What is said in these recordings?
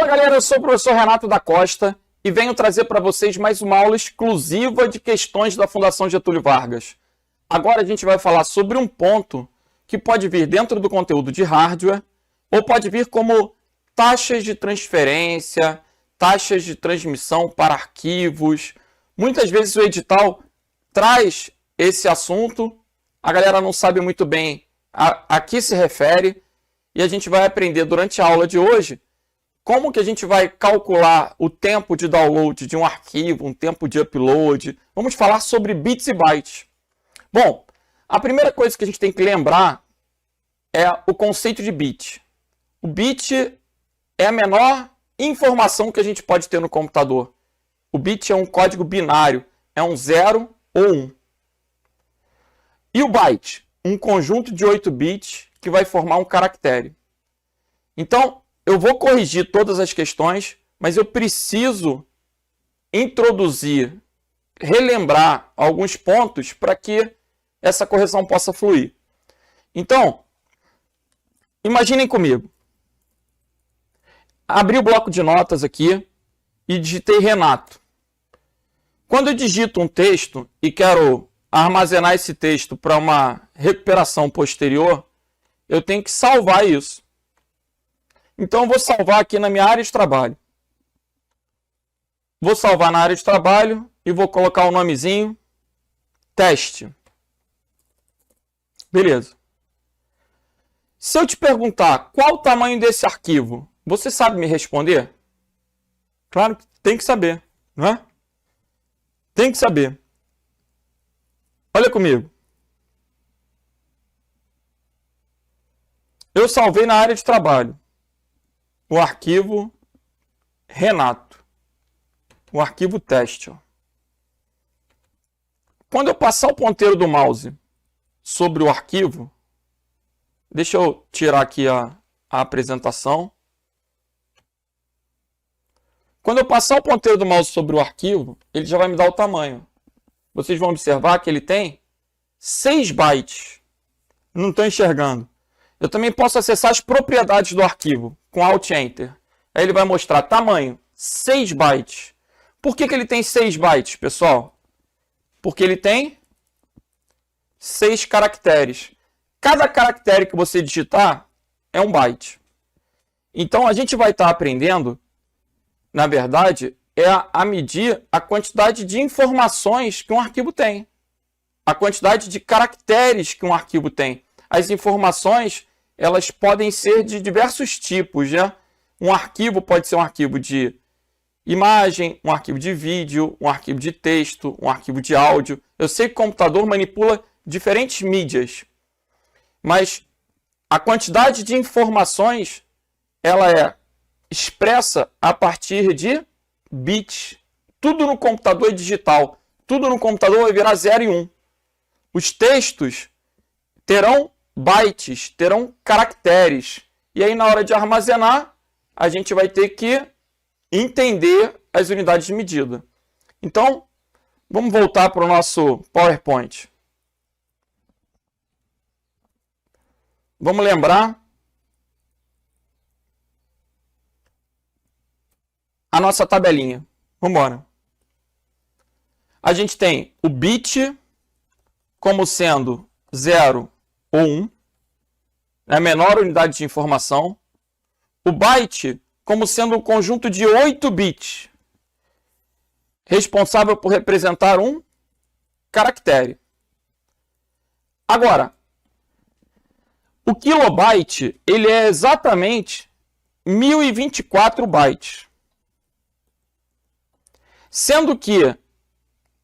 Fala galera, eu sou o professor Renato da Costa e venho trazer para vocês mais uma aula exclusiva de questões da Fundação Getúlio Vargas. Agora a gente vai falar sobre um ponto que pode vir dentro do conteúdo de hardware ou pode vir como taxas de transferência, taxas de transmissão para arquivos. Muitas vezes o edital traz esse assunto, a galera não sabe muito bem a que se refere e a gente vai aprender durante a aula de hoje como que a gente vai calcular o tempo de download de um arquivo, um tempo de upload. Vamos falar sobre bits e bytes. Bom, a primeira coisa que a gente tem que lembrar é o conceito de bit. O bit é a menor informação que a gente pode ter no computador. O bit é um código binário, é um 0 ou 1. E o byte? Um conjunto de 8 bits que vai formar um caractere. Então, eu vou corrigir todas as questões, mas eu preciso introduzir, relembrar alguns pontos para que essa correção possa fluir. Então, imaginem comigo. Abri o bloco de notas aqui e digitei Renato. Quando eu digito um texto e quero armazenar esse texto para uma recuperação posterior, eu tenho que salvar isso. Então, eu vou salvar aqui na minha área de trabalho. Vou salvar na área de trabalho e vou colocar o nomezinho teste. Beleza. Se eu te perguntar qual o tamanho desse arquivo, você sabe me responder? Claro que tem que saber, não é? Tem que saber. Olha comigo. Eu salvei na área de trabalho o arquivo Renato, o arquivo teste. Quando eu passar o ponteiro do mouse sobre o arquivo, deixa eu tirar aqui a apresentação. Quando eu passar o ponteiro do mouse sobre o arquivo, ele já vai me dar o tamanho. Vocês vão observar que ele tem 6 bytes. Não estou enxergando. Eu também posso acessar as propriedades do arquivo com Alt Enter. Aí ele vai mostrar tamanho 6 bytes. Por que ele tem 6 bytes, pessoal? Porque ele tem 6 caracteres. Cada caractere que você digitar é um byte. Então a gente vai estar aprendendo, na verdade, a medir a quantidade de informações que um arquivo tem. A quantidade de caracteres que um arquivo tem. As informações, elas podem ser de diversos tipos, né? Um arquivo pode ser um arquivo de imagem, um arquivo de vídeo, um arquivo de texto, um arquivo de áudio. Eu sei que o computador manipula diferentes mídias, mas a quantidade de informações, ela é expressa a partir de bits. Tudo no computador é digital. Tudo no computador vai virar 0 e 1. Os textos terão bytes, terão caracteres. E aí, na hora de armazenar, a gente vai ter que entender as unidades de medida. Então, vamos voltar para o nosso PowerPoint. Vamos lembrar a nossa tabelinha. Vamos embora. A gente tem o bit como sendo 0 ou 1, é a menor unidade de informação. O byte como sendo um conjunto de 8 bits, responsável por representar um caractere. Agora, o kilobyte, ele é exatamente 1024 bytes. Sendo que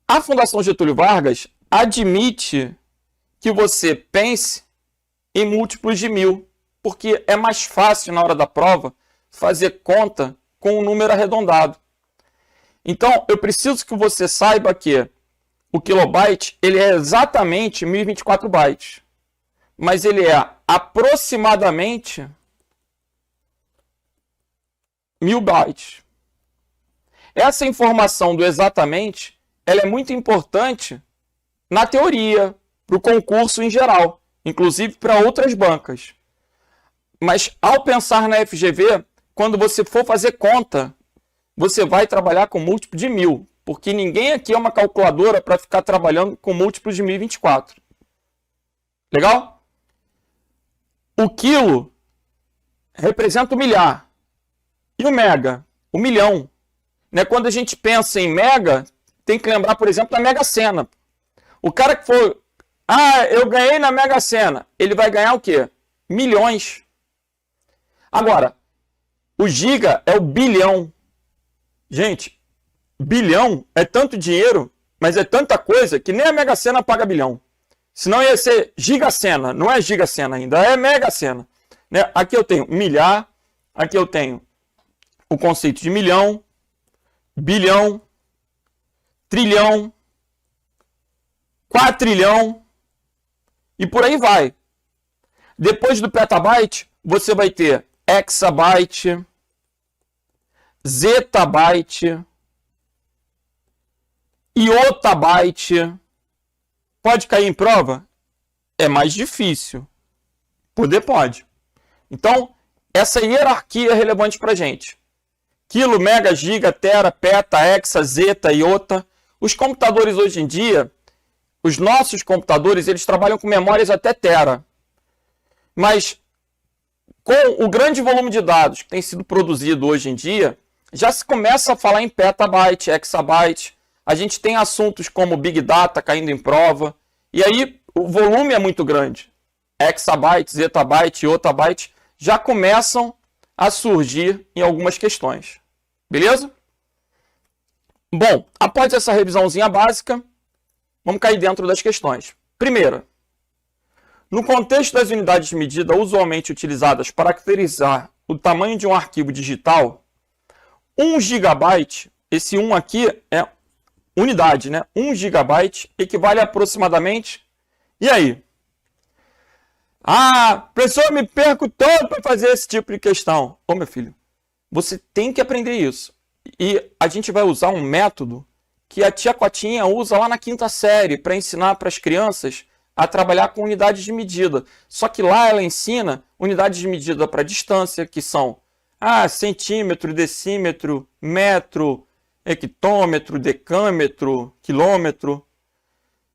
a Fundação Getúlio Vargas admite que você pense em múltiplos de 1000, porque é mais fácil na hora da prova fazer conta com um número arredondado. Então, eu preciso que você saiba que o kilobyte ele é exatamente 1024 bytes, mas ele é aproximadamente 1000 bytes. Essa informação do exatamente, ela é muito importante na teoria, para o concurso em geral, inclusive para outras bancas. Mas ao pensar na FGV, quando você for fazer conta, você vai trabalhar com múltiplo de 1000, porque ninguém aqui é uma calculadora para ficar trabalhando com múltiplos de 1024. Legal? O quilo representa o milhar. E o mega? O milhão. Né? Quando a gente pensa em mega, tem que lembrar, por exemplo, da Mega Sena. O cara que for... eu ganhei na Mega Sena. Ele vai ganhar o quê? Milhões. Agora, o giga é o bilhão. Gente, bilhão é tanto dinheiro, mas é tanta coisa que nem a Mega Sena paga bilhão. Senão ia ser Giga Sena. Não é Giga Sena ainda, é Mega Sena. Né? Aqui eu tenho milhar, aqui eu tenho o conceito de milhão, bilhão, trilhão, quatrilhão e por aí vai. Depois do petabyte, você vai ter exabyte, zettabyte, iotabyte. Pode cair em prova? É mais difícil. Poder pode. Então, essa hierarquia é relevante para a gente. Quilo, mega, giga, tera, peta, hexa, zeta, iota. Os computadores hoje em dia, os nossos computadores, eles trabalham com memórias até tera. Mas com o grande volume de dados que tem sido produzido hoje em dia, já se começa a falar em petabyte, exabyte. A gente tem assuntos como Big Data caindo em prova. E aí o volume é muito grande. Exabyte, zettabyte, iotabyte já começam a surgir em algumas questões. Beleza? Bom, após essa revisãozinha básica, vamos cair dentro das questões. Primeira, no contexto das unidades de medida usualmente utilizadas para caracterizar o tamanho de um arquivo digital, 1 GB, esse 1 aqui é unidade, né? 1 GB equivale a aproximadamente... E aí? Professor, eu me perco todo para fazer esse tipo de questão. Ô, meu filho, você tem que aprender isso. E a gente vai usar um método que a tia Cotinha usa lá na 5ª série para ensinar para as crianças a trabalhar com unidades de medida. Só que lá ela ensina unidades de medida para distância, que são centímetro, decímetro, metro, hectômetro, decâmetro, quilômetro.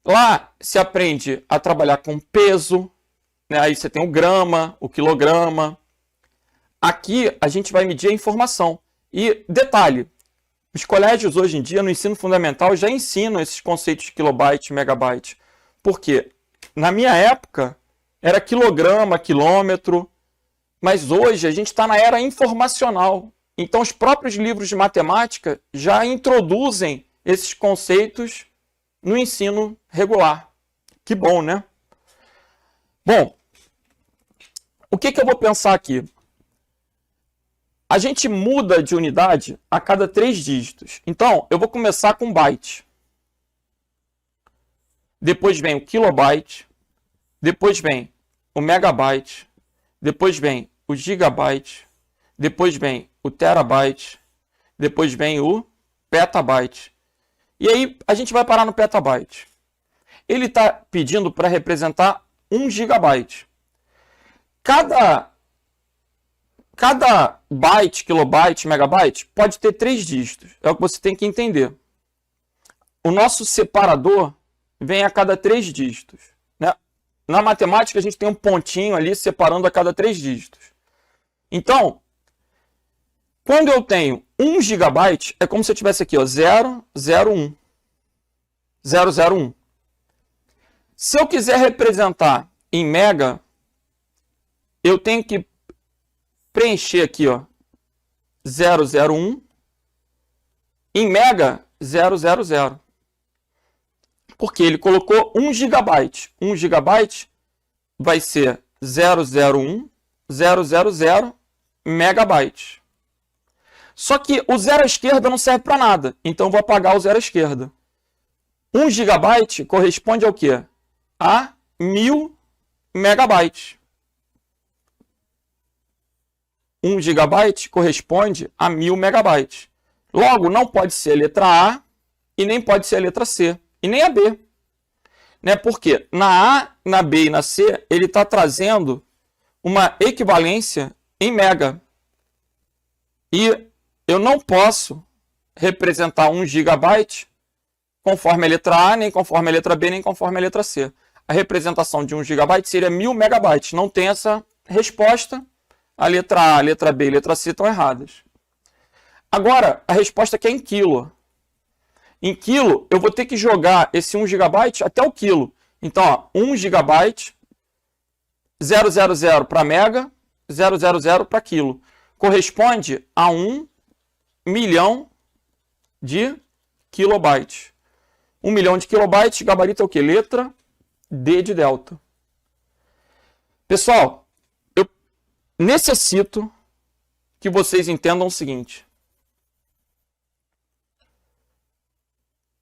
Lá se aprende a trabalhar com peso, né? Aí você tem o grama, o quilograma. Aqui a gente vai medir a informação. E detalhe, os colégios hoje em dia no ensino fundamental já ensinam esses conceitos de kilobyte, megabyte. Por quê? Na minha época era quilograma, quilômetro, mas hoje a gente está na era informacional. Então os próprios livros de matemática já introduzem esses conceitos no ensino regular. Que bom, né? Bom, o que eu vou pensar aqui? A gente muda de unidade a cada 3 dígitos. Então, eu vou começar com byte. Depois vem o kilobyte. Depois vem o megabyte. Depois vem o gigabyte. Depois vem o terabyte. Depois vem o petabyte. E aí, a gente vai parar no petabyte. Ele está pedindo para representar 1 gigabyte. Cada byte, kilobyte, megabyte pode ter 3 dígitos. É o que você tem que entender. O nosso separador vem a cada 3 dígitos. Né? Na matemática, a gente tem um pontinho ali separando a cada 3 dígitos. Então, quando eu tenho 1 gigabyte, é como se eu tivesse aqui, ó, 001. 001. Se eu quiser representar em mega, eu tenho que preencher aqui, ó, 001, em mega, 000. Porque ele colocou 1 gigabyte. 1 gigabyte vai ser 001, 000 megabyte. Só que o zero à esquerda não serve para nada, então eu vou apagar o zero à esquerda. 1 gigabyte corresponde ao quê? A 1000 megabytes. 1 gigabyte corresponde a 1000 megabytes. Logo, não pode ser a letra A e nem pode ser a letra C e nem a B. Né? Porque na A, na B e na C, ele está trazendo uma equivalência em mega. E eu não posso representar 1 GB conforme a letra A, nem conforme a letra B, nem conforme a letra C. A representação de 1 GB seria 1000 MB. Não tem essa resposta. A letra A, a letra B e a letra C estão erradas. Agora, a resposta aqui é em quilo. Em quilo, eu vou ter que jogar esse 1 GB até o quilo. Então, ó, 1 GB, 000 para mega, 000 para quilo. Corresponde a 1 milhão de kilobytes. 1 milhão de kilobytes, gabarito é o quê? Letra D de delta. Pessoal, eu necessito que vocês entendam o seguinte.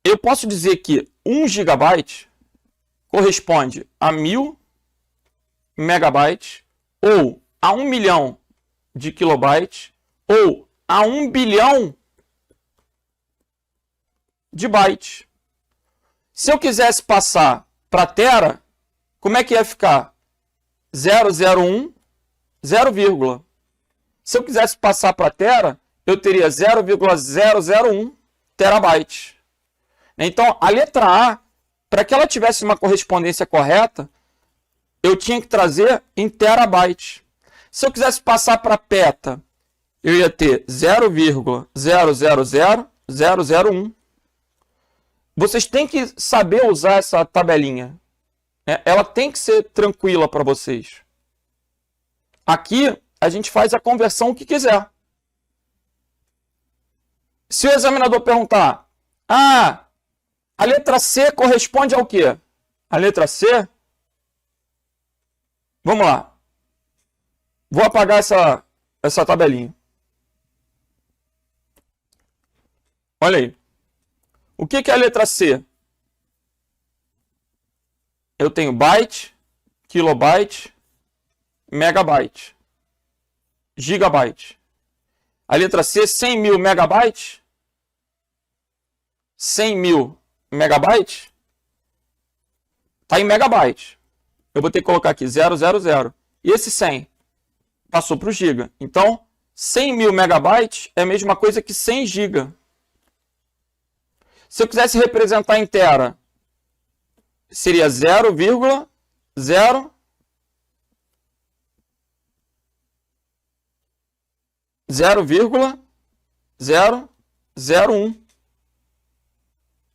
Eu posso dizer que 1 GB corresponde a 1000 megabytes, ou a 1 milhão de kilobytes, ou a 1 bilhão de bytes. Se eu quisesse passar para tera, como é que ia ficar? 001, 0, se eu quisesse passar para tera, eu teria 0,001 terabytes. Então, a letra A, para que ela tivesse uma correspondência correta, eu tinha que trazer em terabytes. Se eu quisesse passar para peta, eu ia ter 0,000001. Vocês têm que saber usar essa tabelinha. Ela tem que ser tranquila para vocês. Aqui, a gente faz a conversão que quiser. Se o examinador perguntar, a letra C corresponde ao quê? A letra C? Vamos lá. Vou apagar essa tabelinha. Olha aí. O que é a letra C? Eu tenho byte, kilobyte, megabyte, gigabyte. A letra C, 100 mil megabytes. 100 mil megabytes está em megabyte. Eu vou ter que colocar aqui 000. E esse 100 passou para o giga. Então, 100 mil megabytes é a mesma coisa que 100 giga. Se eu quisesse representar em tera, seria 0,001.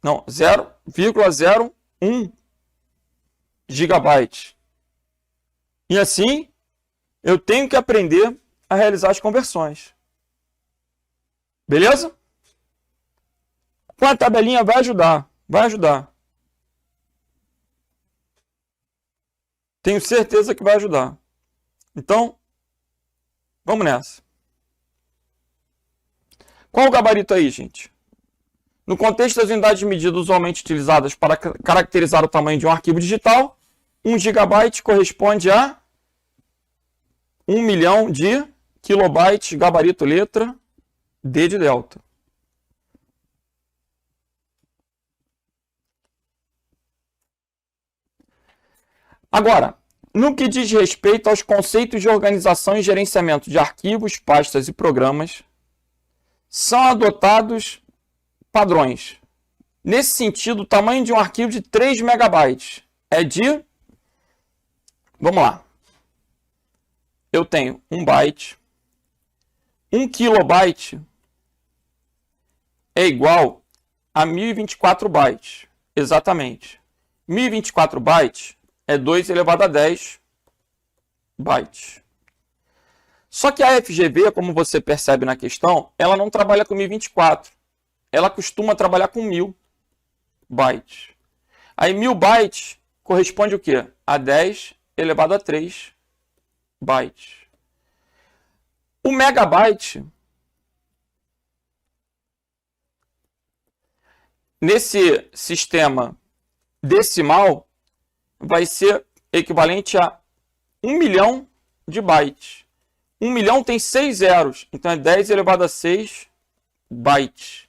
Não, 0,01 gigabyte. E assim, eu tenho que aprender a realizar as conversões. Beleza? Com a tabelinha vai ajudar. Vai ajudar. Tenho certeza que vai ajudar. Então, vamos nessa. Qual o gabarito aí, gente? No contexto das unidades de medida usualmente utilizadas para caracterizar o tamanho de um arquivo digital, 1 GB corresponde a 1 milhão de kilobytes, gabarito letra D de delta. Agora, no que diz respeito aos conceitos de organização e gerenciamento de arquivos, pastas e programas, são adotados padrões. Nesse sentido, o tamanho de um arquivo de 3 megabytes é de... Vamos lá. Eu tenho 1 byte. 1 kilobyte é igual a 1024 bytes. Exatamente. 1024 bytes é 2 elevado a 10 bytes. Só que a FGV, como você percebe na questão, ela não trabalha com 1024. Ela costuma trabalhar com 1000 bytes. Aí 1000 bytes corresponde o quê? A 10 elevado a 3 bytes. O megabyte, nesse sistema decimal, vai ser equivalente a 1 milhão de bytes. 1 milhão tem 6 zeros, então é 10 elevado a 6 bytes.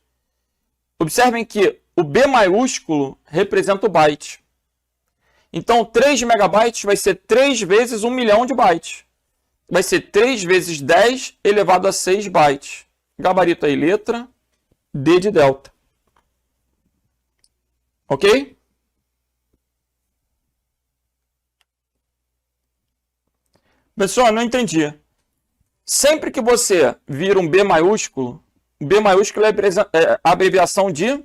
Observem que o B maiúsculo representa o byte. Então, 3 megabytes vai ser 3 vezes 1 milhão de bytes. Vai ser 3 vezes 10 elevado a 6 bytes. Gabarito aí, letra D de delta. Ok? Pessoal, não entendi. Sempre que você vira um B maiúsculo é a abreviação de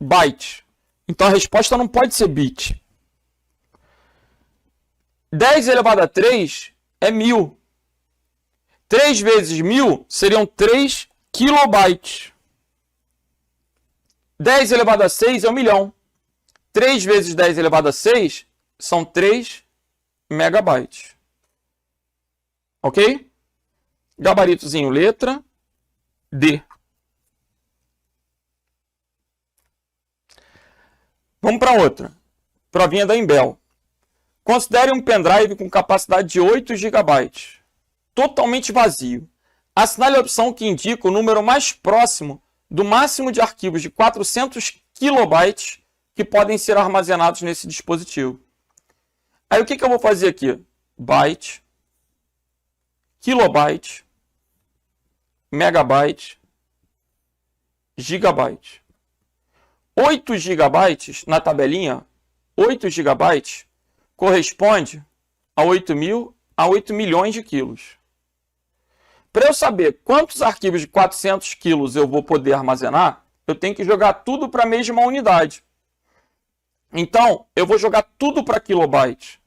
byte. Então a resposta não pode ser bit. 10 elevado a 3 é 1000. 3 vezes 1000 seriam 3 kilobytes. 10 elevado a 6 é 1 milhão. 3 vezes 10 elevado a 6 são 3 megabytes. Ok? Gabaritozinho, letra D. Vamos para outra. Provinha da Imbel. Considere um pendrive com capacidade de 8 GB, totalmente vazio. Assinale a opção que indica o número mais próximo do máximo de arquivos de 400 KB que podem ser armazenados nesse dispositivo. Aí o que eu vou fazer aqui? Byte, kilobyte, megabyte, gigabyte. 8 GB na tabelinha, 8 GB corresponde a 8 milhões de quilos. Para eu saber quantos arquivos de 400 quilos eu vou poder armazenar, eu tenho que jogar tudo para a mesma unidade. Então, eu vou jogar tudo para kilobyte.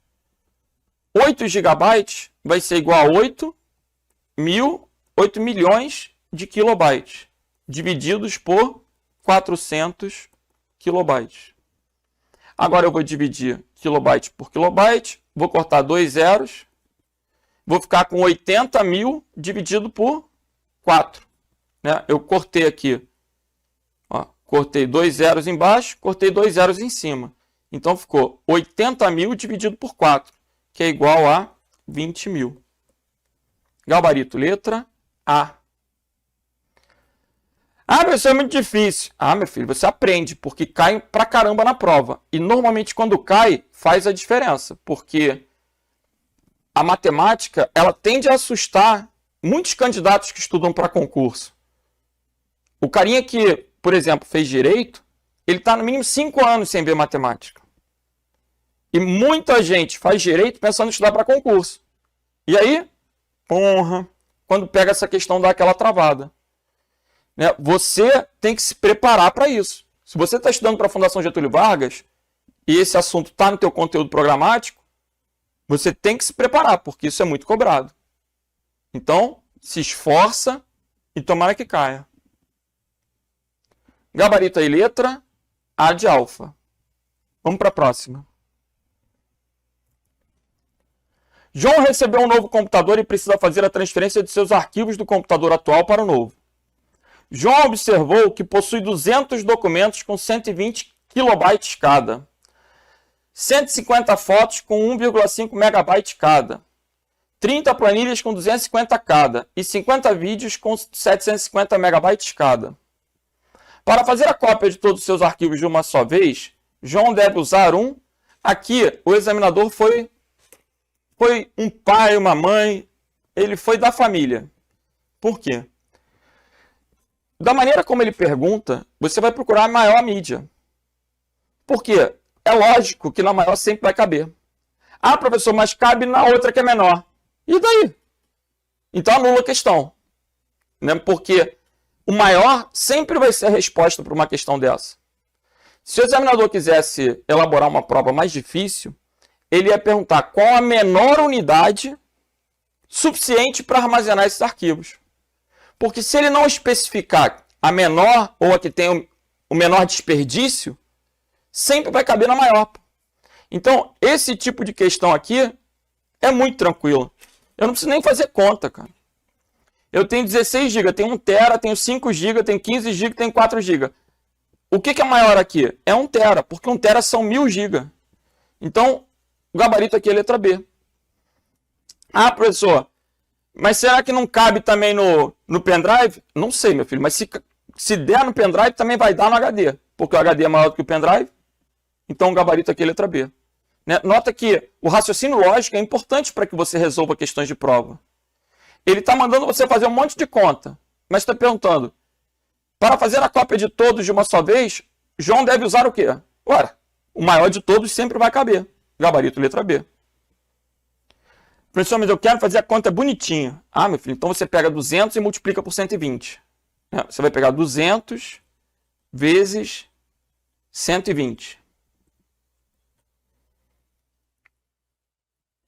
8 GB vai ser igual a 8 milhões de kilobytes, divididos por 400 kilobytes. Agora eu vou dividir kilobyte por kilobyte, vou cortar 2 zeros, vou ficar com 80 mil dividido por 4. Né? Eu cortei aqui, ó, cortei 2 zeros embaixo, cortei 2 zeros em cima. Então ficou 80 mil dividido por 4, que é igual a 20 mil. Gabarito, letra A. Ah, professor, é muito difícil. Ah, meu filho, você aprende, porque cai pra caramba na prova. E normalmente quando cai, faz a diferença, porque a matemática, ela tende a assustar muitos candidatos que estudam para concurso. O carinha que, por exemplo, fez direito, ele está no mínimo 5 anos sem ver matemática. E muita gente faz direito pensando em estudar para concurso. E aí, porra, quando pega essa questão dá aquela travada. Né? Você tem que se preparar para isso. Se você está estudando para a Fundação Getúlio Vargas e esse assunto está no teu conteúdo programático, você tem que se preparar, porque isso é muito cobrado. Então, se esforça e tomara que caia. Gabarito aí, letra A de alfa. Vamos para a próxima. João recebeu um novo computador e precisa fazer a transferência de seus arquivos do computador atual para o novo. João observou que possui 200 documentos com 120 kilobytes cada, 150 fotos com 1,5 megabytes cada, 30 planilhas com 250 cada e 50 vídeos com 750 megabytes cada. Para fazer a cópia de todos os seus arquivos de uma só vez, João deve usar um. Aqui, o examinador foi um pai, uma mãe, ele foi da família. Por quê? Da maneira como ele pergunta, você vai procurar a maior mídia. Por quê? É lógico que na maior sempre vai caber. Ah, professor, mas cabe na outra que é menor. E daí? Então anula a questão. Né? Porque o maior sempre vai ser a resposta para uma questão dessa. Se o examinador quisesse elaborar uma prova mais difícil, ele ia perguntar qual a menor unidade suficiente para armazenar esses arquivos. Porque se ele não especificar a menor ou a que tem o menor desperdício, sempre vai caber na maior. Então, esse tipo de questão aqui é muito tranquilo. Eu não preciso nem fazer conta, cara. Eu tenho 16 GB, tenho 1 TB, tenho 5 GB, tenho 15 GB, tenho 4 GB. O que é maior aqui? É 1 TB, porque 1 TB são 1000 GB. Então, o gabarito aqui é a letra B. Ah, professor, mas será que não cabe também no pendrive? Não sei, meu filho, mas se der no pendrive, também vai dar no HD, porque o HD é maior do que o pendrive. Então, o gabarito aqui é a letra B. Né? Nota que o raciocínio lógico é importante para que você resolva questões de prova. Ele está mandando você fazer um monte de conta, Mas está perguntando, para fazer a cópia de todos de uma só vez, João deve usar o quê? Ora, o maior de todos sempre vai caber. Gabarito, letra B. Professor, mas eu quero fazer a conta bonitinha. Ah, meu filho, então você pega 200 e multiplica por 120. Você vai pegar 200 vezes 120.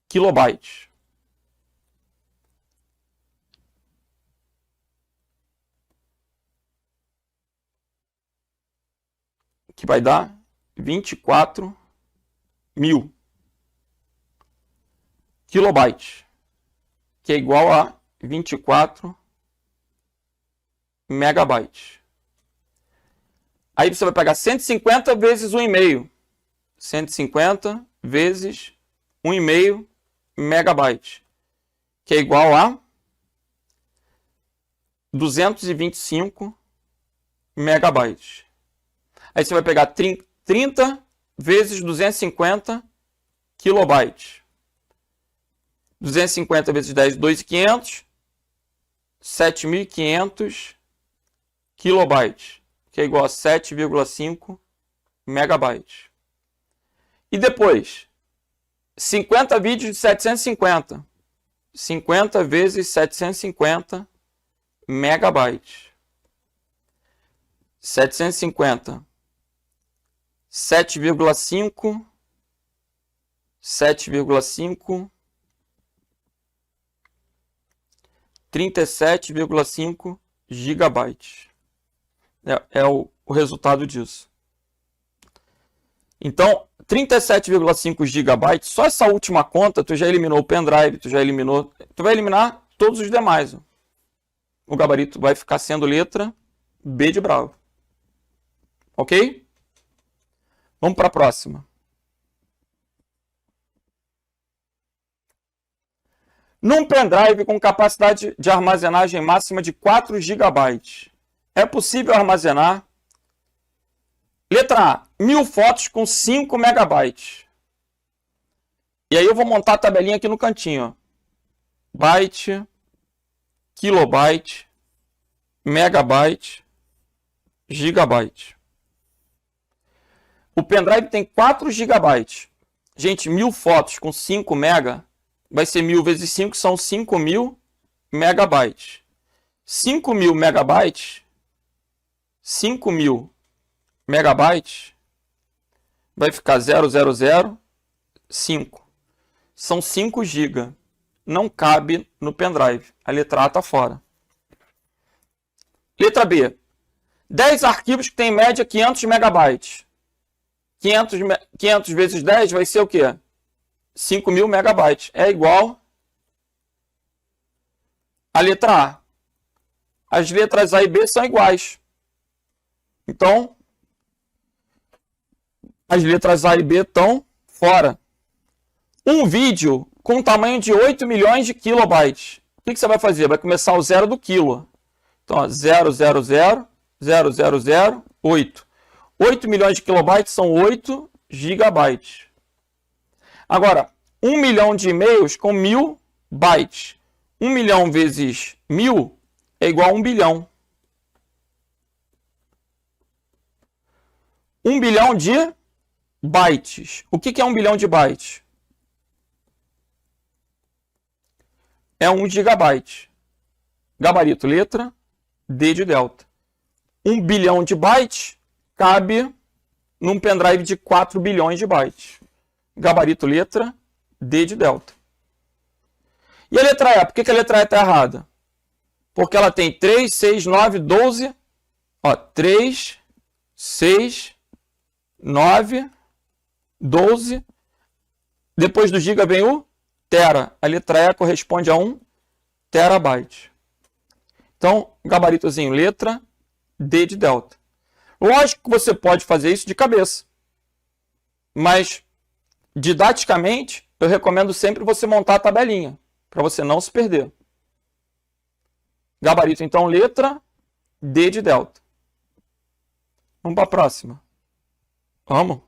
Kilobytes. Que vai dar 24 mil kilobytes, que é igual a 24 megabytes. Aí você vai pegar 150 vezes 1,5. 150 vezes 1,5 megabytes, que é igual a 225 megabytes. Aí você vai pegar 30 vezes 250 kilobytes. 250 vezes 10, 2.500. 7.500 kilobytes, que é igual a 7,5 megabytes. E depois, 50 vídeos de 750. 50 vezes 750 megabytes. 750. 7,5 37,5 gigabytes. É o resultado disso. Então, 37,5 gigabytes, só essa última conta, tu já eliminou o pendrive, tu vai eliminar todos os demais. O gabarito vai ficar sendo letra B de bravo. Ok? Vamos para a próxima. Num pendrive com capacidade de armazenagem máxima de 4 GB, é possível armazenar, letra A, 1000 fotos com 5 MB. E aí eu vou montar a tabelinha aqui no cantinho. Ó. Byte, kilobyte, megabyte, gigabyte. O pendrive tem 4 GB. Gente, 1000 fotos com 5 MB vai ser 1000 vezes 5, são 5.000 megabytes. 5.000 megabytes, 5.000 megabytes vai ficar 0,005. São 5 GB. Não cabe no pendrive. A letra A está fora. Letra B. 10 arquivos que tem em média 500 megabytes. 500 vezes 10 vai ser o quê? 5.000 megabytes. É igual a letra A. As letras A e B são iguais. Então, as letras A e B estão fora. Um vídeo com tamanho de 8 milhões de kilobytes. O que você vai fazer? Vai começar o zero do quilo. Então, 0,008. 8 milhões de kilobytes são 8 gigabytes. Agora, 1 milhão de e-mails com 1000 bytes. 1 milhão vezes 1000 é igual a 1 bilhão. 1 bilhão de bytes. O que é 1 bilhão de bytes? É 1 gigabyte. Gabarito, letra D de delta. 1 bilhão de bytes cabe num pendrive de 4 bilhões de bytes. Gabarito, letra D de delta. E a letra E? Por que a letra E está errada? Porque ela tem 3, 6, 9, 12. Ó, 3, 6, 9, 12. Depois do giga vem o tera. A letra E corresponde a 1 terabyte. Então, gabaritozinho, letra D de delta. Lógico que você pode fazer isso de cabeça. Mas, didaticamente, eu recomendo sempre você montar a tabelinha, para você não se perder. Gabarito, então, letra D de delta. Vamos para a próxima. Vamos.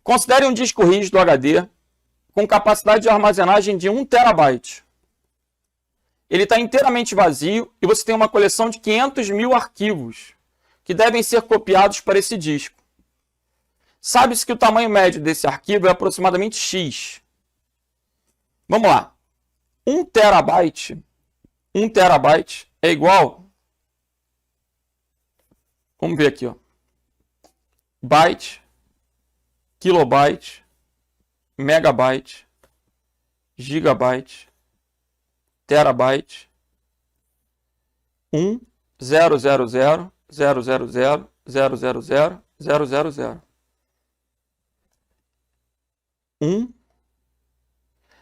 Considere um disco rígido HD com capacidade de armazenagem de 1 terabyte. ele está inteiramente vazio e você tem uma coleção de 500 mil arquivos que devem ser copiados para esse disco. Sabe-se que o tamanho médio desse arquivo é aproximadamente X. Vamos lá. 1 terabyte é igual... Vamos ver aqui, ó. Byte, kilobyte, megabyte, gigabyte, terabyte, 1, 0, 0, 0, 0, 0, 0, 0, 0, 0, 0, 0, 0. 1.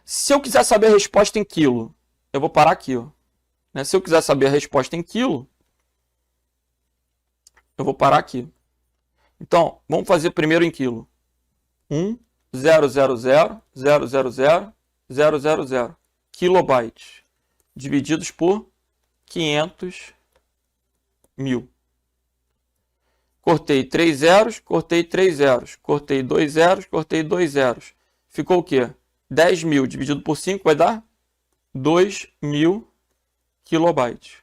Se eu quiser saber a resposta em quilo, eu vou parar aqui, ó. Se eu quiser saber a resposta em quilo, eu vou parar aqui. Então, vamos fazer primeiro em quilo. 1, 0, 0, 0, 0, 0, 0, 0, 0, 0. Kilobytes. Divididos por 500 mil. Cortei 3 zeros, cortei 3 zeros. Cortei 2 zeros, cortei 2 zeros. Ficou o quê? 10 mil dividido por 5 vai dar 2.000 kilobytes.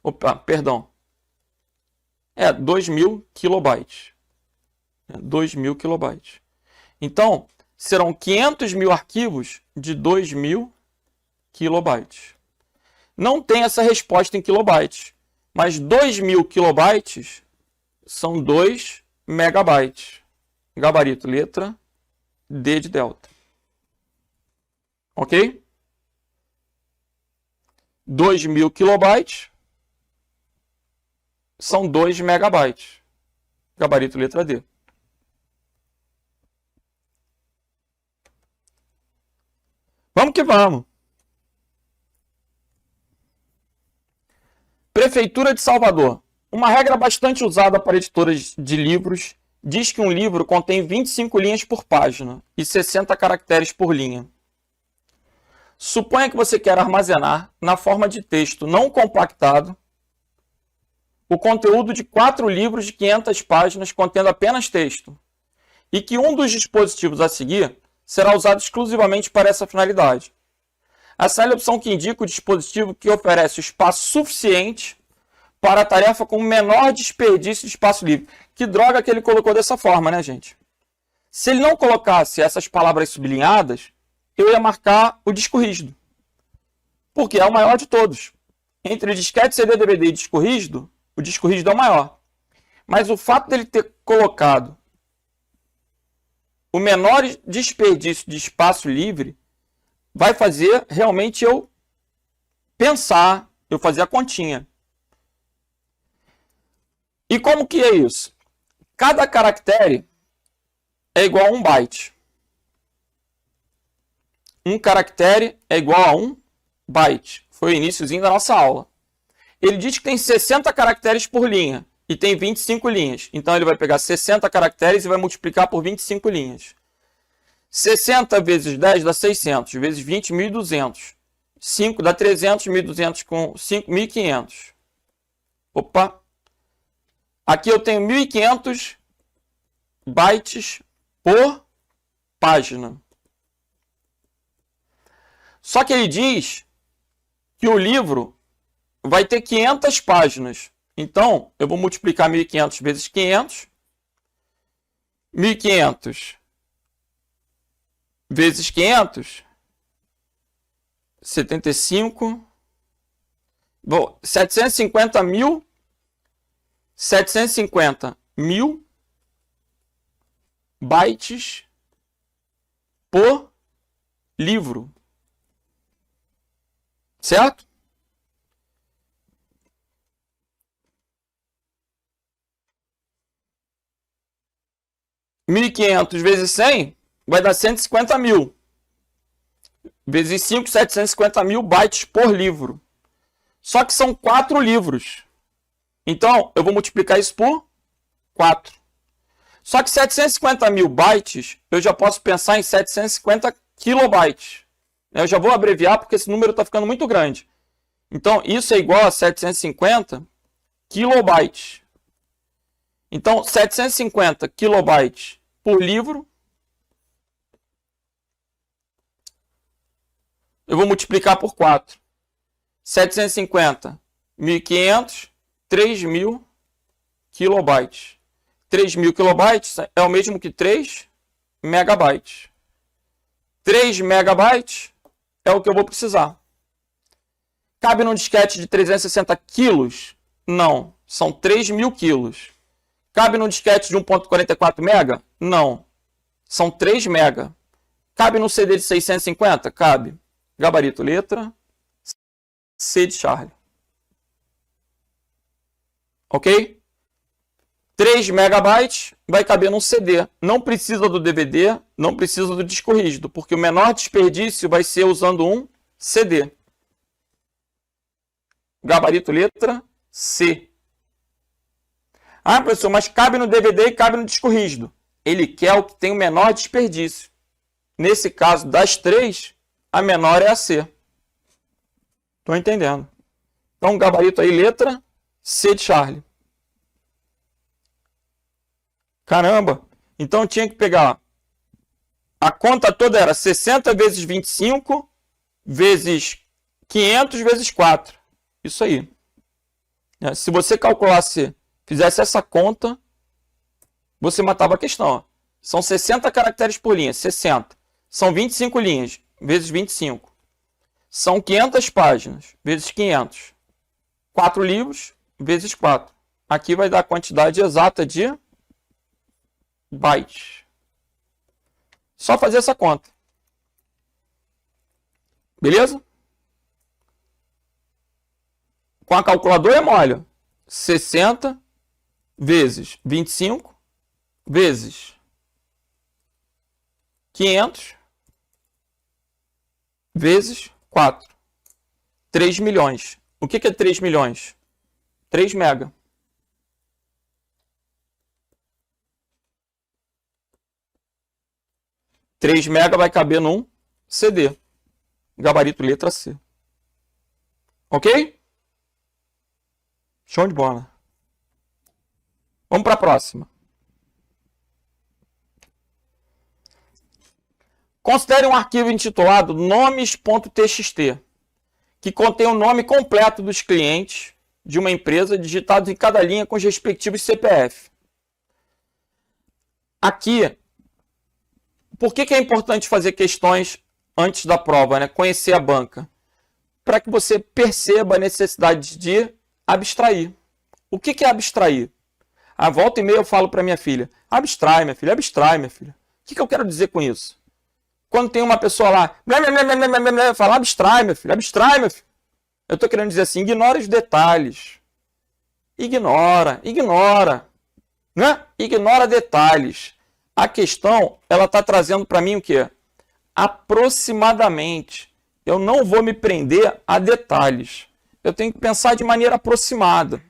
Opa, perdão. 2.000 kilobytes. 2.000 kilobytes. Então, serão 500 mil arquivos de 2.000 kilobytes. Não tem essa resposta em kilobytes, mas 2.000 kilobytes são 2 megabytes. Gabarito, letra D de delta. Ok? 2.000 kilobytes são 2 megabytes. Gabarito, letra D. Vamos que vamos. Prefeitura de Salvador. Uma regra bastante usada para editoras de livros diz que um livro contém 25 linhas por página e 60 caracteres por linha. Suponha que você quer armazenar, na forma de texto não compactado, o conteúdo de 4 livros de 500 páginas contendo apenas texto, e que um dos dispositivos a seguir será usado exclusivamente para essa finalidade. Assinale a opção que indica o dispositivo que oferece o espaço suficiente para a tarefa com o menor desperdício de espaço livre. Que droga que ele colocou dessa forma, né, gente? Se ele não colocasse essas palavras sublinhadas, eu ia marcar o disco rígido, porque é o maior de todos. Entre disquete, CD, DVD e disco rígido, o disco rígido é o maior. Mas o fato dele ter colocado o menor desperdício de espaço livre vai fazer realmente eu pensar, eu fazer a continha. E como que é isso? Cada caractere é igual a 1 byte. Um caractere é igual a 1 byte. Foi o iniciozinho da nossa aula. Ele diz que tem 60 caracteres por linha e tem 25 linhas. Então ele vai pegar 60 caracteres e vai multiplicar por 25 linhas. 60 vezes 10 dá 600, vezes 20, 1.200. 5 dá 300, 1.200 com 5, 1.500. Opa! Aqui eu tenho 1.500 bytes por página. Só que ele diz que o livro vai ter 500 páginas. Então, eu vou multiplicar 1.500 vezes 500. 1.500 vezes 500. 75. Bom, 750 mil. 750 mil bytes por livro. Certo? (1.500) vezes 100 vai dar 150 mil. Vezes 5, 750 mil bytes por livro. Só que são 4 livros. Então, eu vou multiplicar isso por 4. Só que 750 mil bytes, eu já posso pensar em 750 kilobytes. Eu já vou abreviar porque esse número está ficando muito grande. Então, isso é igual a 750 kilobytes. Então, 750 kilobytes por livro. Eu vou multiplicar por 4. 750, 1.500, 3.000 kilobytes. 3.000 kilobytes é o mesmo que 3 megabytes. 3 megabytes é o que eu vou precisar. Cabe num disquete de 360 quilos? Não, são 3.000 quilos. Cabe num disquete de 1.44 mega? Não, são 3 mega. Cabe num CD de 650? Cabe. Gabarito, letra C de Charlie. Ok? 3 megabytes vai caber num CD. Não precisa do DVD, não precisa do disco rígido, porque o menor desperdício vai ser usando um CD. Gabarito, letra C. Ah, professor, mas cabe no DVD e cabe no disco rígido. Ele quer o que tem o menor desperdício. Nesse caso, das três, a menor é a C. Estou entendendo. Então, gabarito aí, letra C de Charlie. Caramba! Então, eu tinha que pegar... A conta toda era 60 vezes 25 vezes 500 vezes 4. Isso aí. Se você calculasse, fizesse essa conta, você matava a questão. Ó. São 60 caracteres por linha. 60. São 25 linhas, vezes 25. São 500 páginas, vezes 500. 4 livros, vezes 4. Aqui vai dar a quantidade exata de bytes. Só fazer essa conta. Beleza? Com a calculadora é mole. 60 vezes 25 vezes 500 vezes 4. 3 milhões. O que é 3 milhões? 3 mega. $3 mega vai caber num CD. Gabarito letra C. Ok? Show de bola. Vamos para a próxima. Considere um arquivo intitulado nomes.txt, que contém o nome completo dos clientes de uma empresa digitados em cada linha com os respectivos CPF. Aqui, por que é importante fazer questões antes da prova, né? Conhecer a banca? Para que você perceba a necessidade de abstrair. O que é abstrair? A volta e meia eu falo para minha filha, abstrai, minha filha, abstrai, minha filha. O que eu quero dizer com isso? Quando tem uma pessoa lá, fala, abstrai, meu filho, abstrai, meu filho. Eu estou querendo dizer assim, ignora os detalhes. Ignora. Né? Ignora detalhes. A questão, ela está trazendo para mim o quê? Aproximadamente. Eu não vou me prender a detalhes. Eu tenho que pensar de maneira aproximada.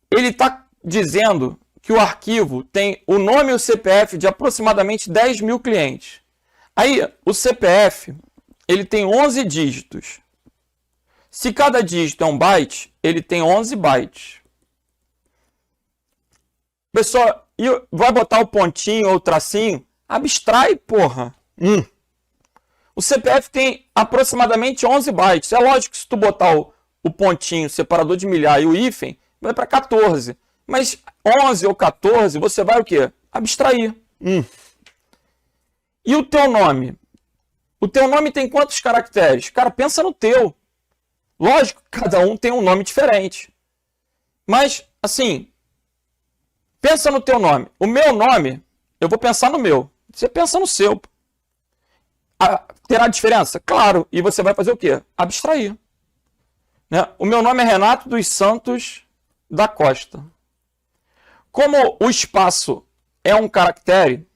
Ele está dizendo que o arquivo tem o nome e o CPF de aproximadamente 10 mil clientes. Aí, o CPF, ele tem 11 dígitos. Se cada dígito é um byte, ele tem 11 bytes. Pessoal, vai botar o pontinho ou o tracinho? Abstrai, porra. O CPF tem aproximadamente 11 bytes. É lógico que se tu botar o pontinho, separador de milhar e o hífen, vai para 14. Mas 11 ou 14, você vai o quê? Abstrair. E o teu nome? O teu nome tem quantos caracteres? Cara, pensa no teu. Lógico que cada um tem um nome diferente. Mas, assim, pensa no teu nome. O meu nome, eu vou pensar no meu. Você pensa no seu. Terá diferença? Claro. E você vai fazer o quê? Abstrair. Né? O meu nome é Renato dos Santos da Costa. Como o espaço é um caractere,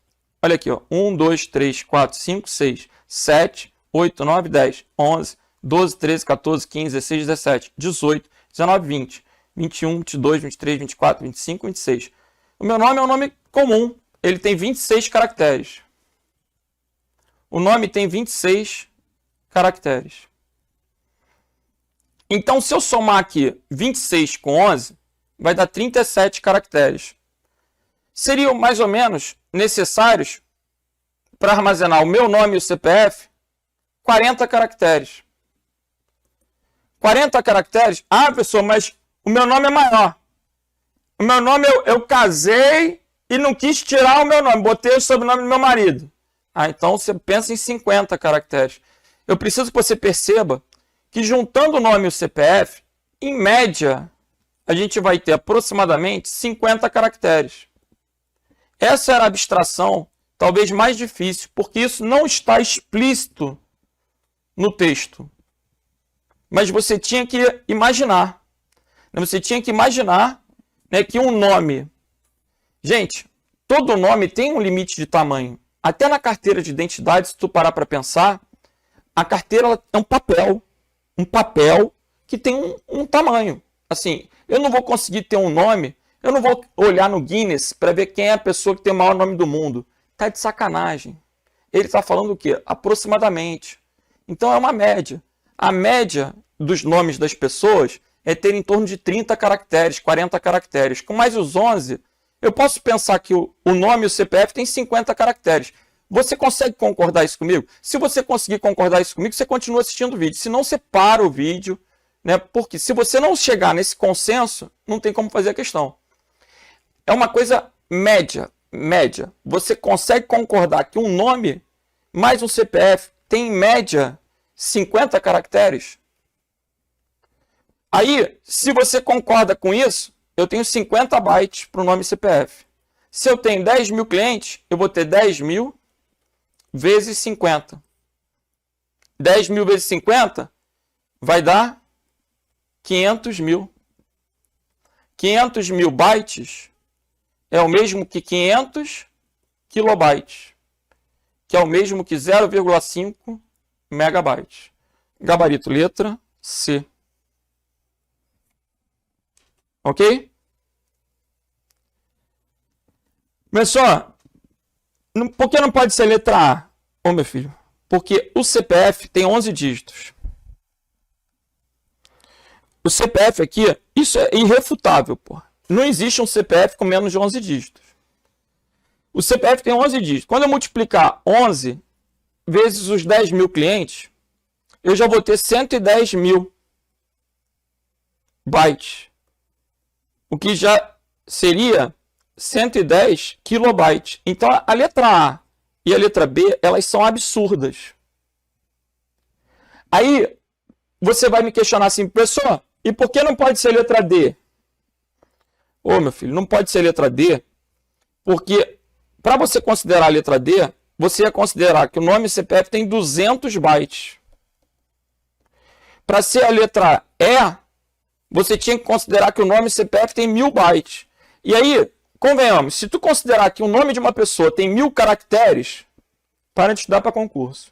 olha aqui, ó, 1, 2, 3, 4, 5, 6, 7, 8, 9, 10, 11, 12, 13, 14, 15, 16, 17, 18, 19, 20, 21, 22, 23, 24, 25, 26. O meu nome é um nome comum, ele tem 26 caracteres. O nome tem 26 caracteres. Então, se eu somar aqui 26 com 11, vai dar 37 caracteres. Seriam mais ou menos necessários, para armazenar o meu nome e o CPF, 40 caracteres. 40 caracteres? Ah, professor, mas o meu nome é maior. O meu nome eu casei e não quis tirar o meu nome, botei o sobrenome do meu marido. Ah, então você pensa em 50 caracteres. Eu preciso que você perceba que juntando o nome e o CPF, em média, a gente vai ter aproximadamente 50 caracteres. Essa era a abstração talvez mais difícil, porque isso não está explícito no texto. Mas você tinha que imaginar. Você tinha que imaginar, né, que um nome... Gente, todo nome tem um limite de tamanho. Até na carteira de identidade, se tu parar para pensar, a carteira é um papel que tem um tamanho. Assim, eu não vou conseguir ter um nome, eu não vou olhar no Guinness para ver quem é a pessoa que tem o maior nome do mundo. Tá de sacanagem. Ele está falando o quê? Aproximadamente. Então é uma média. A média dos nomes das pessoas é ter em torno de 30 caracteres, 40 caracteres. Com mais os 11, eu posso pensar que o nome e o CPF tem 50 caracteres. Você consegue concordar isso comigo? Se você conseguir concordar isso comigo, você continua assistindo o vídeo. Se não, você para o vídeo, né? Porque se você não chegar nesse consenso, não tem como fazer a questão. É uma coisa média. Você consegue concordar que um nome mais um CPF tem em média 50 caracteres? Aí, se você concorda com isso, eu tenho 50 bytes para o nome CPF. Se eu tenho 10 mil clientes, eu vou ter 10 mil vezes 50. 10 mil vezes 50 vai dar 500 mil. 500 mil bytes é o mesmo que 500 kilobytes, que é o mesmo que 0,5 megabytes. Gabarito letra C. Ok? Pessoal, por que não pode ser letra A? Ô, meu filho, porque o CPF tem 11 dígitos. O CPF aqui, isso é irrefutável, pô. Não existe um CPF com menos de 11 dígitos. O CPF tem 11 dígitos. Quando eu multiplicar 11 vezes os 10 mil clientes, eu já vou ter 110 mil bytes. O que já seria 110 kilobytes. Então, a letra A e a letra B, elas são absurdas. Aí, você vai me questionar assim, professor, e por que não pode ser letra D? Ô, meu filho, não pode ser letra D, porque para você considerar a letra D, você ia considerar que o nome CPF tem 200 bytes. Para ser a letra E, você tinha que considerar que o nome CPF tem 1000 bytes. E aí, convenhamos, se tu considerar que o nome de uma pessoa tem 1000 caracteres, para de estudar para concurso.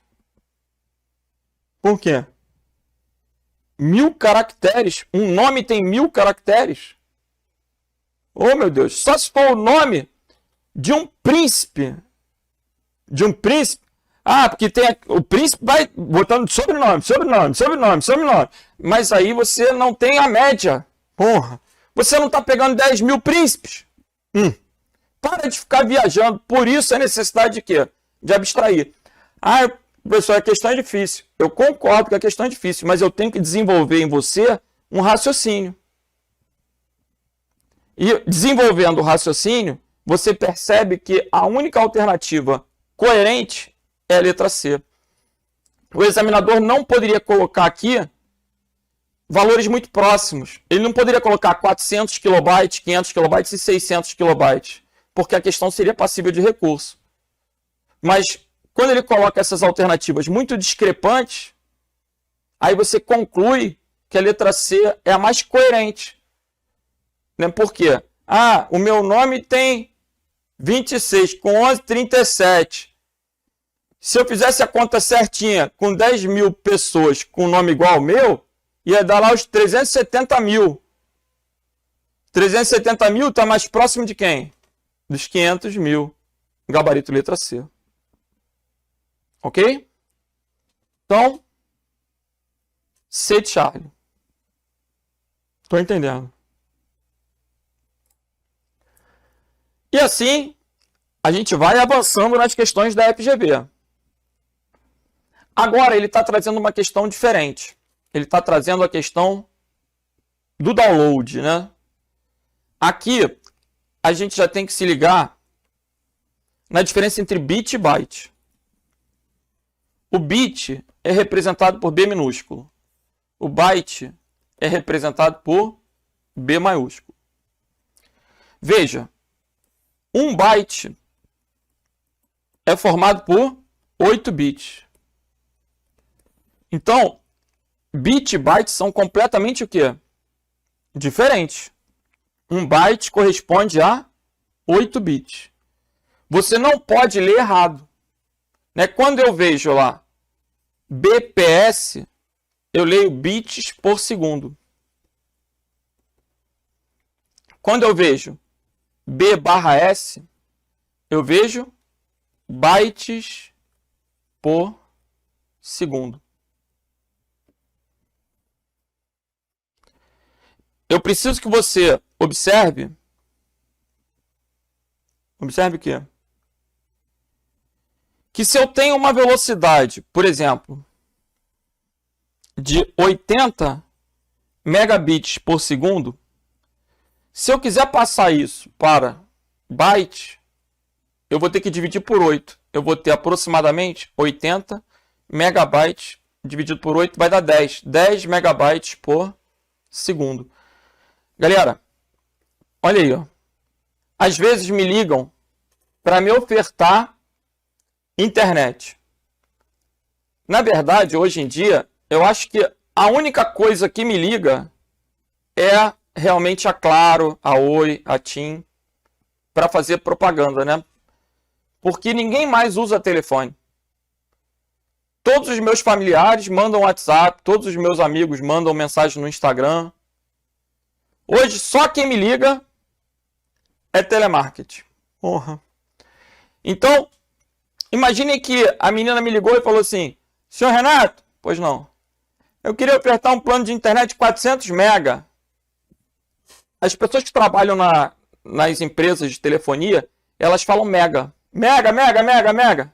Por quê? 1000 caracteres? Um nome tem 1000 caracteres? Oh, meu Deus, só se for o nome de um príncipe. De um príncipe. Ah, porque tem o príncipe vai botando sobrenome. Mas aí você não tem a média. Porra, você não está pegando 10 mil príncipes. Para de ficar viajando. Por isso a necessidade de quê? De abstrair. Ah, professor, a questão é difícil. Eu concordo que a questão é difícil, mas eu tenho que desenvolver em você um raciocínio. E desenvolvendo o raciocínio, você percebe que a única alternativa coerente é a letra C. O examinador não poderia colocar aqui valores muito próximos. Ele não poderia colocar 400 kilobytes, 500 kilobytes e 600 kilobytes, porque a questão seria passível de recurso. Mas quando ele coloca essas alternativas muito discrepantes, aí você conclui que a letra C é a mais coerente. Por quê? Ah, o meu nome tem 26, com 11, 37. Se eu fizesse a conta certinha, com 10 mil pessoas com nome igual ao meu, ia dar lá os 370 mil. 370 mil está mais próximo de quem? Dos 500 mil. Gabarito letra C. Ok? Então, C de Charlie. Estou entendendo. E assim, a gente vai avançando nas questões da FGV. Agora, ele está trazendo uma questão diferente. ele está trazendo a questão do download, né? Aqui, a gente já tem que se ligar na diferença entre bit e byte. O bit é representado por B minúsculo. O byte é representado por B maiúsculo. Veja, um byte é formado por 8 bits. Então, bit e byte são completamente o quê? Diferentes. Um byte corresponde a 8 bits. Você não pode ler errado. Né? Quando eu vejo lá BPS, eu leio bits por segundo. Quando eu vejo B/S, eu vejo bytes por segundo. Eu preciso que você observe o quê? Que se eu tenho uma velocidade, por exemplo, de 80 megabits por segundo, se eu quiser passar isso para byte, eu vou ter que dividir por 8. Eu vou ter aproximadamente 80 megabytes dividido por 8 vai dar 10. 10 megabytes por segundo. Galera, olha aí, ó. Às vezes me ligam para me ofertar internet. Na verdade, hoje em dia, eu acho que a única coisa que me liga é realmente a Claro, a Oi, a TIM, para fazer propaganda, né? Porque ninguém mais usa telefone. Todos os meus familiares mandam WhatsApp, todos os meus amigos mandam mensagem no Instagram. Hoje, só quem me liga é telemarketing. Porra. Então, imagine que a menina me ligou e falou assim: senhor Renato, pois não, eu queria ofertar um plano de internet de 400 mega. As pessoas que trabalham nas empresas de telefonia, elas falam mega. Mega, mega, mega, mega.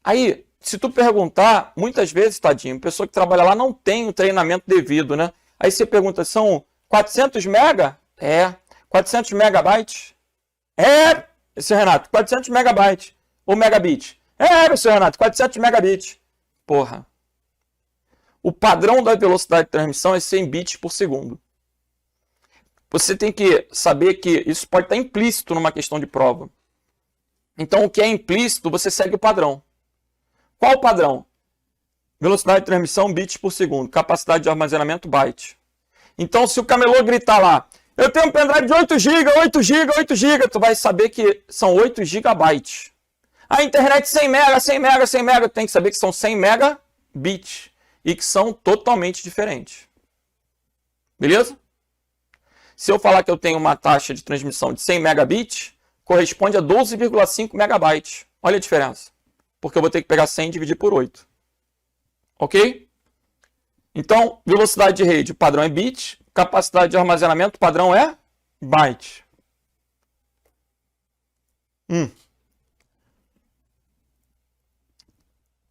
Aí, se tu perguntar, muitas vezes, tadinho, a pessoa que trabalha lá não tem o treinamento devido, né? Aí você pergunta, são 400 mega? É. 400 megabytes? É, senhor Renato, 400 megabytes. Ou megabit? É, senhor Renato, 400 megabits. Porra. O padrão da velocidade de transmissão é 100 bits por segundo. Você tem que saber que isso pode estar implícito numa questão de prova. Então, o que é implícito, você segue o padrão. Qual o padrão? Velocidade de transmissão, bits por segundo. Capacidade de armazenamento, byte. Então, se o camelô gritar lá, eu tenho um pendrive de 8 GB, 8 GB, 8 GB, tu vai saber que são 8 gigabytes. A internet 100 mega, 100 mega, 100 mega, tu tem que saber que são 100 megabits. E que são totalmente diferentes. Beleza? Se eu falar que eu tenho uma taxa de transmissão de 100 megabits, corresponde a 12,5 megabytes. Olha a diferença. Porque eu vou ter que pegar 100 e dividir por 8. Ok? Então, velocidade de rede, o padrão é bit. Capacidade de armazenamento, o padrão é byte.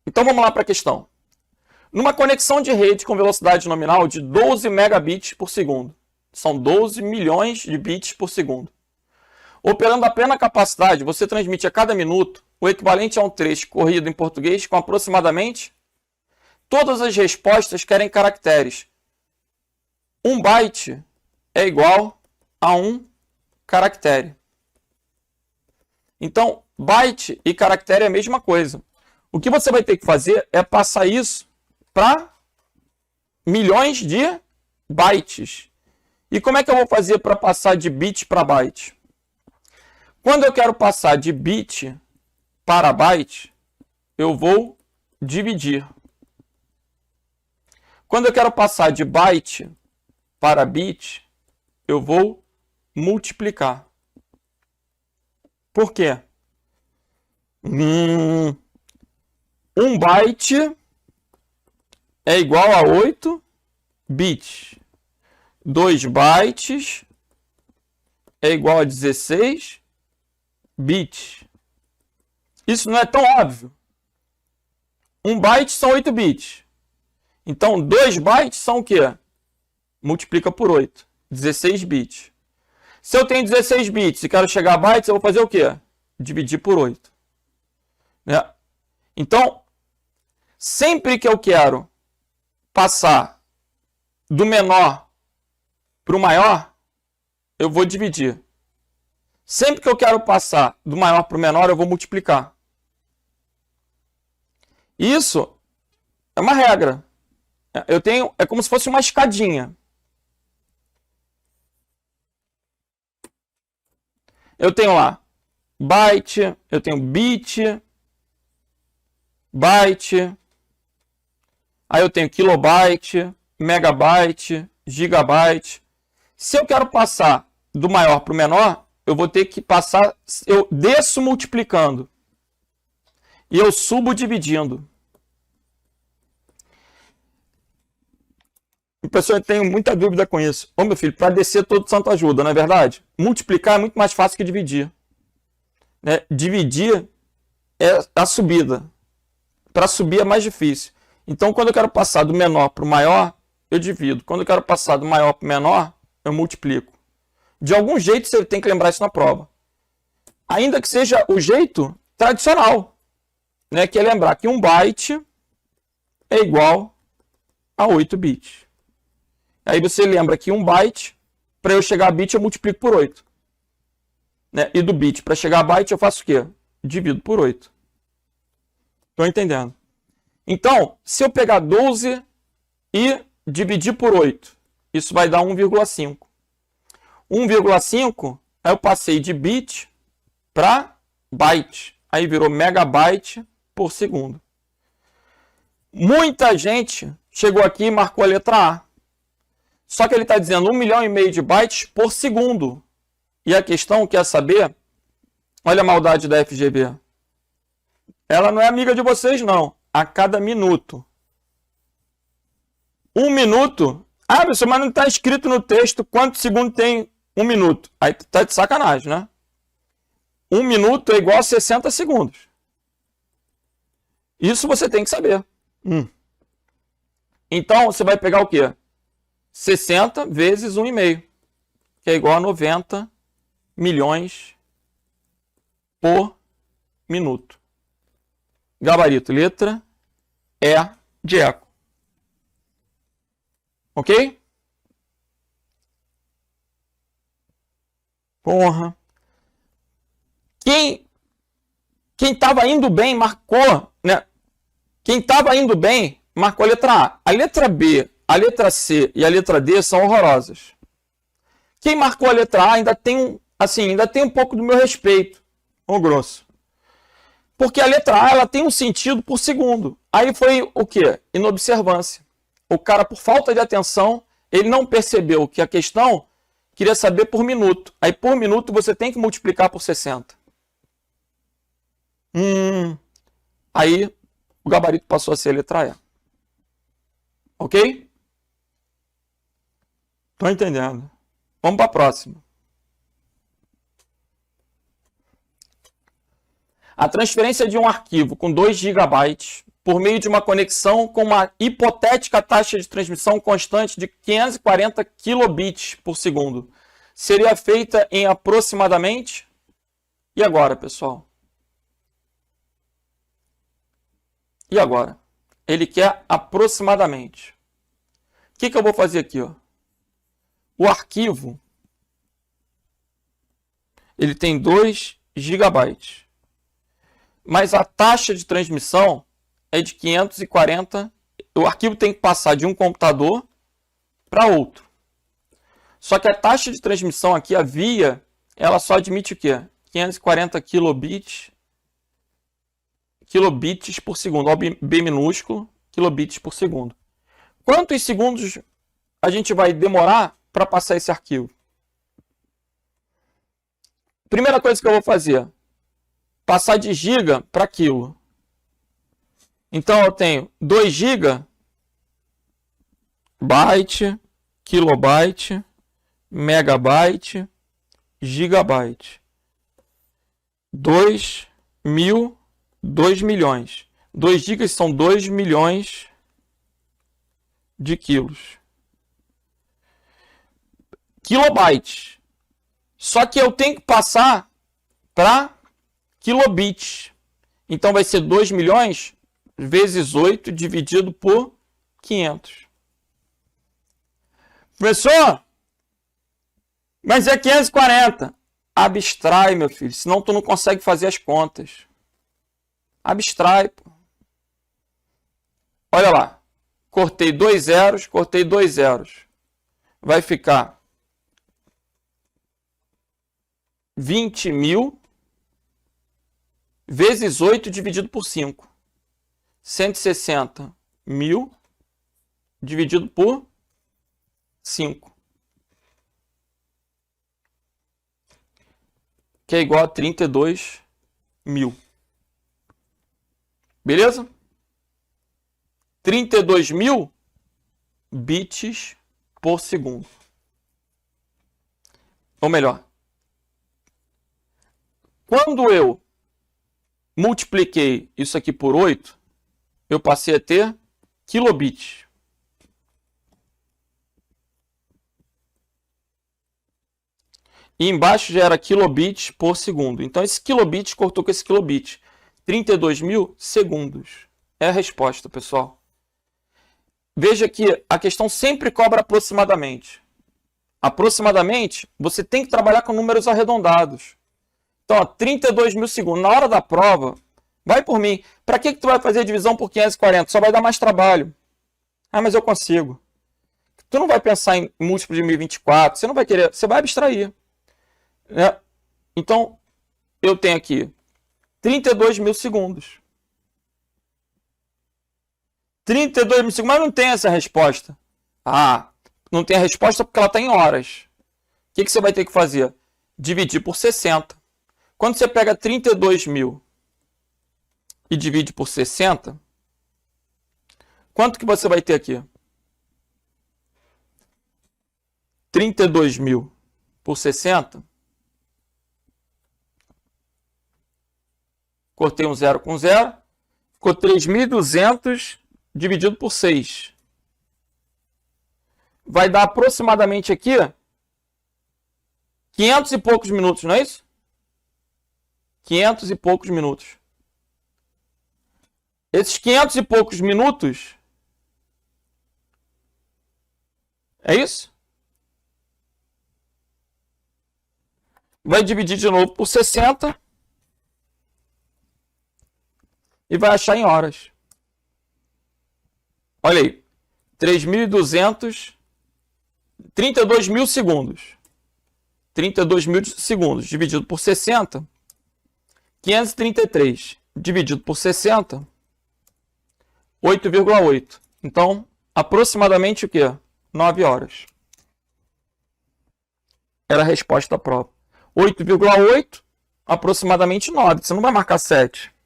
Então, vamos lá para a questão. Numa conexão de rede com velocidade nominal de 12 megabits por segundo. São 12 milhões de bits por segundo. Operando a plena capacidade, você transmite a cada minuto o equivalente a um trecho corrido em português com aproximadamente todas as respostas querem caracteres. 1 byte é igual a 1 caractere. Então, byte e caractere é a mesma coisa. O que você vai ter que fazer é passar isso para milhões de bytes. E como é que eu vou fazer para passar de bit para byte? Quando eu quero passar de bit para byte, eu vou dividir. Quando eu quero passar de byte para bit, eu vou multiplicar. Por quê? 1 byte é igual a 8 bits. 2 bytes é igual a 16 bits. Isso não é tão óbvio. 1 byte são 8 bits. Então, 2 bytes são o quê? Multiplica por 8. 16 bits. Se eu tenho 16 bits e quero chegar a bytes, eu vou fazer o quê? Dividir por 8. Né? Então, sempre que eu quero passar do menor para o maior, eu vou dividir. Sempre que eu quero passar do maior para o menor, eu vou multiplicar. Isso é uma regra. É como se fosse uma escadinha. Eu tenho lá byte, eu tenho bit, byte, aí eu tenho kilobyte, megabyte, gigabyte. Se eu quero passar do maior para o menor, eu vou ter que passar, eu desço multiplicando e eu subo dividindo. O pessoal tem muita dúvida com isso. Ô meu filho, para descer todo santo ajuda, não é verdade? Multiplicar é muito mais fácil que dividir. Né? Dividir é a subida. Para subir é mais difícil. Então, quando eu quero passar do menor para o maior, eu divido. Quando eu quero passar do maior para o menor, eu multiplico. De algum jeito você tem que lembrar isso na prova. Ainda que seja o jeito tradicional, né? Que é lembrar que 1 byte é igual a 8 bits. Aí você lembra que 1 byte, para eu chegar a bit, eu multiplico por 8. Né? E do bit para chegar a byte, eu faço o quê? Divido por 8. Estão entendendo? Então, se eu pegar 12 e dividir por 8, isso vai dar 1,5. 1,5, aí eu passei de bit para byte. Aí virou megabyte por segundo. Muita gente chegou aqui e marcou a letra A. Só que ele está dizendo 1,5 milhão de bytes por segundo. E a questão quer saber, olha a maldade da FGV. Ela não é amiga de vocês, não. A cada minuto. 1 minuto. Ah, mas não está escrito no texto quantos segundos tem 1 minuto. Aí tá de sacanagem, né? 1 minuto é igual a 60 segundos. Isso você tem que saber. Então, você vai pegar o quê? 60 vezes 1,5, que é igual a 90 milhões por minuto. Gabarito, letra E de eco. Ok? Porra. Quem estava indo bem marcou, né? Quem estava indo bem marcou a letra A. A letra B, a letra C e a letra D são horrorosas. Quem marcou a letra A ainda tem um pouco do meu respeito, ô grosso. Porque a letra A ela tem um sentido por segundo. Aí foi o quê? Inobservância. O cara, por falta de atenção, ele não percebeu que a questão queria saber por minuto. Aí por minuto você tem que multiplicar por 60. Aí o gabarito passou a ser a letra E. Ok? Estão entendendo? Vamos para a próxima. A transferência de um arquivo com 2 GB por meio de uma conexão com uma hipotética taxa de transmissão constante de 540 kilobits por segundo seria feita em aproximadamente... E agora, pessoal? E agora? Ele quer aproximadamente. O que eu vou fazer aqui? Ó? O arquivo ele tem 2 GB. Mas a taxa de transmissão é de 540. O arquivo tem que passar de um computador para outro. Só que a taxa de transmissão aqui, a via, ela só admite o quê? 540 kilobits por segundo. Ó, B minúsculo, kilobits por segundo. Quantos segundos a gente vai demorar para passar esse arquivo? Primeira coisa que eu vou fazer, passar de giga para quilo. Então eu tenho 2 GB, byte, kilobyte, megabyte, gigabyte. 2 milhões. 2 GB são 2 milhões de quilos. Kilobytes. Só que eu tenho que passar para kilobits. Então vai ser 2 milhões vezes 8 dividido por 500. Professor, mas é 540. Abstrai, meu filho, senão tu não consegue fazer as contas. Abstrai, pô. Olha lá. Cortei 2 zeros, cortei 2 zeros. Vai ficar 20.000 vezes 8 dividido por 5. 160.000 dividido por 5. Que é igual a 32.000. Beleza? 32.000 bits por segundo. Ou melhor, quando eu multipliquei isso aqui por 8, eu passei a ter kilobits. E embaixo já era kilobits por segundo. Então esse kilobit cortou com esse kilobit. 32.000 segundos. É a resposta, pessoal. Veja que a questão sempre cobra aproximadamente. Aproximadamente, você tem que trabalhar com números arredondados. Então, 32.000 segundos. Na hora da prova, vai por mim. Para que tu vai fazer a divisão por 540? Só vai dar mais trabalho. Ah, mas eu consigo. Tu não vai pensar em múltiplo de 1024. Você não vai querer. Você vai abstrair. Né? Então, eu tenho aqui 32.000 segundos. 32.000 segundos, mas não tem essa resposta. Ah, não tem a resposta porque ela está em horas. O que você vai ter que fazer? Dividir por 60. Quando você pega 32.000 e divide por 60, quanto que você vai ter aqui? 32.000 por 60. Cortei um zero com zero. Ficou 3.200 dividido por 6. Vai dar aproximadamente aqui 500 e poucos minutos, não é isso? 500 e poucos minutos. Esses 500 e poucos minutos... É isso? Vai dividir de novo por 60... E vai achar em horas. Olha aí. 3.200. 32.000 segundos. 32.000 segundos dividido por 60. 533 dividido por 60. 8,8. Então, aproximadamente o quê? 9 horas. Era a resposta da prova. 8,8, aproximadamente 9. Você não vai marcar 7.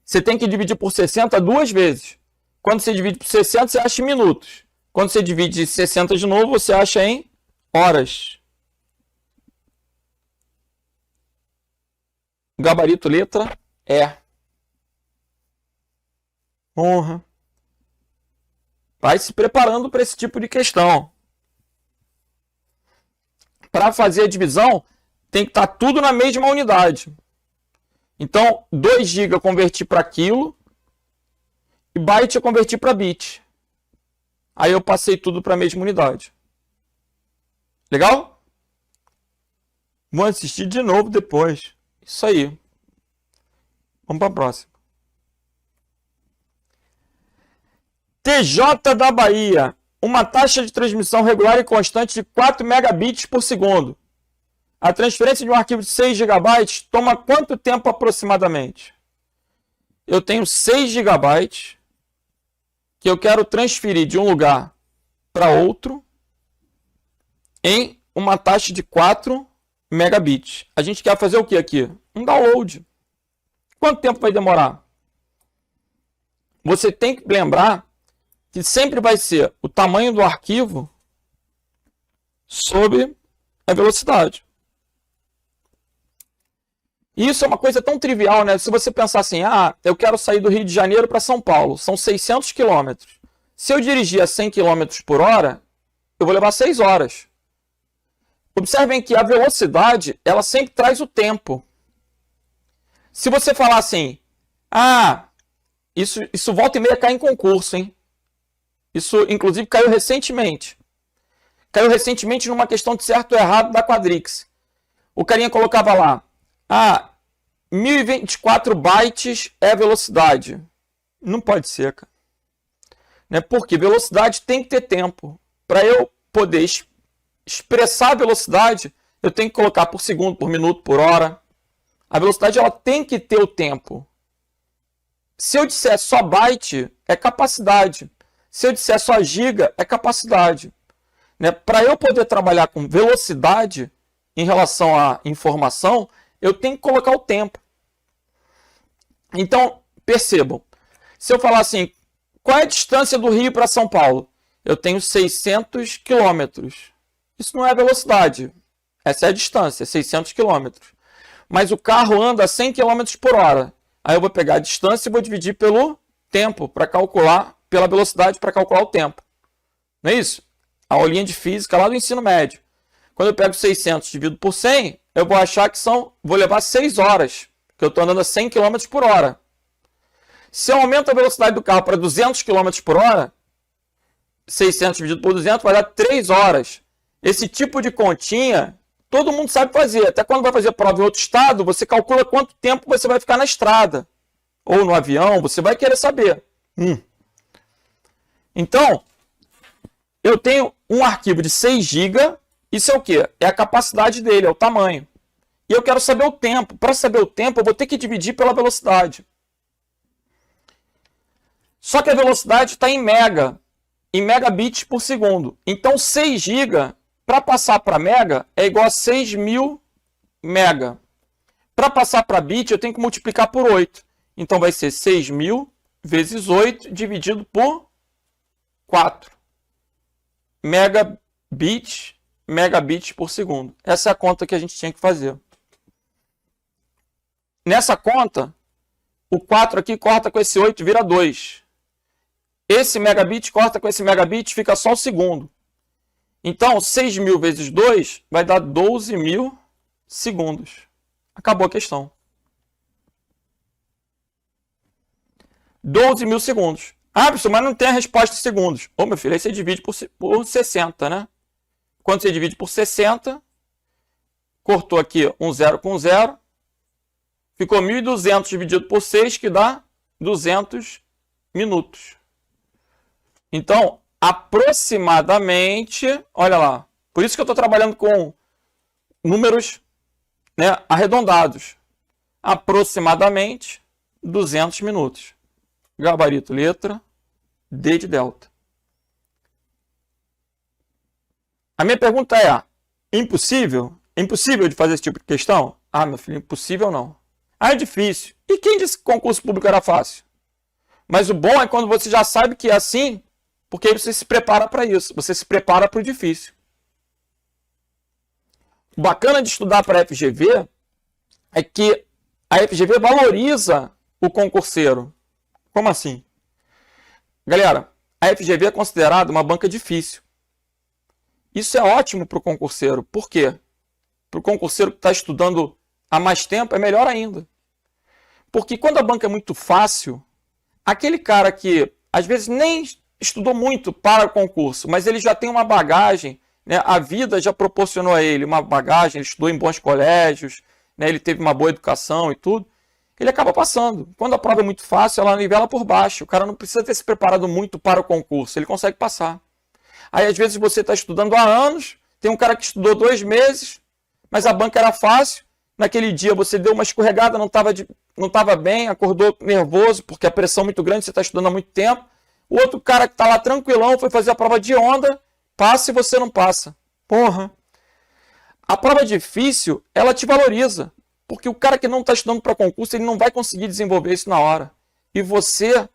Você tem que dividir por 60 duas vezes. Quando você divide por 60, você acha em minutos. Quando você divide 60 de novo, você acha em horas. Gabarito letra E. Honra. Vai se preparando para esse tipo de questão. Para fazer a divisão, tem que estar tudo na mesma unidade. Então, 2 GB eu converti para quilo e byte eu converti para bit. Aí eu passei tudo para a mesma unidade. Legal? Vou assistir de novo depois. Isso aí. Vamos para a próxima. TJ da Bahia. Uma taxa de transmissão regular e constante de 4 megabits por segundo. A transferência de um arquivo de 6 GB toma quanto tempo aproximadamente? Eu tenho 6 GB que eu quero transferir de um lugar para outro em uma taxa de 4 megabits. A gente quer fazer o que aqui? Um download. Quanto tempo vai demorar? Você tem que lembrar que sempre vai ser o tamanho do arquivo sobre a velocidade. E isso é uma coisa tão trivial, né? Se você pensar assim, eu quero sair do Rio de Janeiro para São Paulo, são 600 quilômetros. Se eu dirigir a 100 km por hora, eu vou levar 6 horas. Observem que a velocidade, ela sempre traz o tempo. Se você falar assim, isso volta e meia cai em concurso, hein? Isso, inclusive, caiu recentemente. Caiu recentemente numa questão de certo ou errado da Quadrix. O carinha colocava lá, 1024 bytes é a velocidade. Não pode ser, cara. Né? Porque velocidade tem que ter tempo. Para eu poder expressar a velocidade, eu tenho que colocar por segundo, por minuto, por hora. A velocidade ela tem que ter o tempo. Se eu disser só byte, é capacidade. Se eu disser só giga, é capacidade. Né? Para eu poder trabalhar com velocidade em relação à informação, eu tenho que colocar o tempo. Então, percebam. Se eu falar assim, qual é a distância do Rio para São Paulo? Eu tenho 600 quilômetros. Isso não é velocidade. Essa é a distância, 600 quilômetros. Mas o carro anda a 100 km por hora. Aí eu vou pegar a distância e vou dividir pelo tempo, para calcular, pela velocidade para calcular o tempo. Não é isso? A aulinha de física lá do ensino médio. Quando eu pego 600 dividido por 100, eu vou achar que vou levar 6 horas, porque eu estou andando a 100 km por hora. Se eu aumento a velocidade do carro para 200 km por hora, 600 dividido por 200 vai dar 3 horas. Esse tipo de continha, todo mundo sabe fazer. Até quando vai fazer prova em outro estado, você calcula quanto tempo você vai ficar na estrada. Ou no avião, você vai querer saber. Então, eu tenho um arquivo de 6 GB. Isso é o quê? É a capacidade dele, é o tamanho. E eu quero saber o tempo. Para saber o tempo, eu vou ter que dividir pela velocidade. Só que a velocidade está em megabits por segundo. Então, 6 GB, para passar para mega, é igual a 6.000 mega. Para passar para bit, eu tenho que multiplicar por 8. Então, vai ser 6.000 vezes 8 dividido por 4. Megabits por segundo. Essa é a conta que a gente tinha que fazer. Nessa conta, o 4 aqui corta com esse 8, vira 2. Esse megabit corta com esse megabit, fica só o segundo. Então, 6.000 vezes 2 vai dar 12.000 segundos. Acabou a questão. 12.000 segundos. Professor, mas não tem a resposta em segundos. Meu filho, aí você divide por 60, né? Quando você divide por 60, cortou aqui um zero com zero, ficou 1.200 dividido por 6, que dá 200 minutos. Então, aproximadamente, olha lá, por isso que eu estou trabalhando com números, né, arredondados. Aproximadamente 200 minutos. Gabarito, letra D de delta. A minha pergunta é, impossível? É impossível de fazer esse tipo de questão? Meu filho, impossível não. É difícil. E quem disse que concurso público era fácil? Mas o bom é quando você já sabe que é assim, porque aí você se prepara para isso. Você se prepara para o difícil. O bacana de estudar para a FGV é que a FGV valoriza o concurseiro. Como assim? Galera, a FGV é considerada uma banca difícil. Isso é ótimo para o concurseiro. Por quê? Para o concurseiro que está estudando há mais tempo, é melhor ainda. Porque quando a banca é muito fácil, aquele cara que às vezes nem estudou muito para o concurso, mas ele já tem uma bagagem, né? A vida já proporcionou a ele uma bagagem, ele estudou em bons colégios, né? Ele teve uma boa educação e tudo, ele acaba passando. Quando a prova é muito fácil, ela nivela por baixo. O cara não precisa ter se preparado muito para o concurso, ele consegue passar. Aí às vezes você está estudando há anos, tem um cara que estudou 2 meses, mas a banca era fácil, naquele dia você deu uma escorregada, não estava bem, acordou nervoso, porque a pressão é muito grande, você está estudando há muito tempo. O outro cara que está lá tranquilão foi fazer a prova de onda, passa e você não passa. Porra! A prova difícil, ela te valoriza. Porque o cara que não está estudando para concurso, ele não vai conseguir desenvolver isso na hora. E você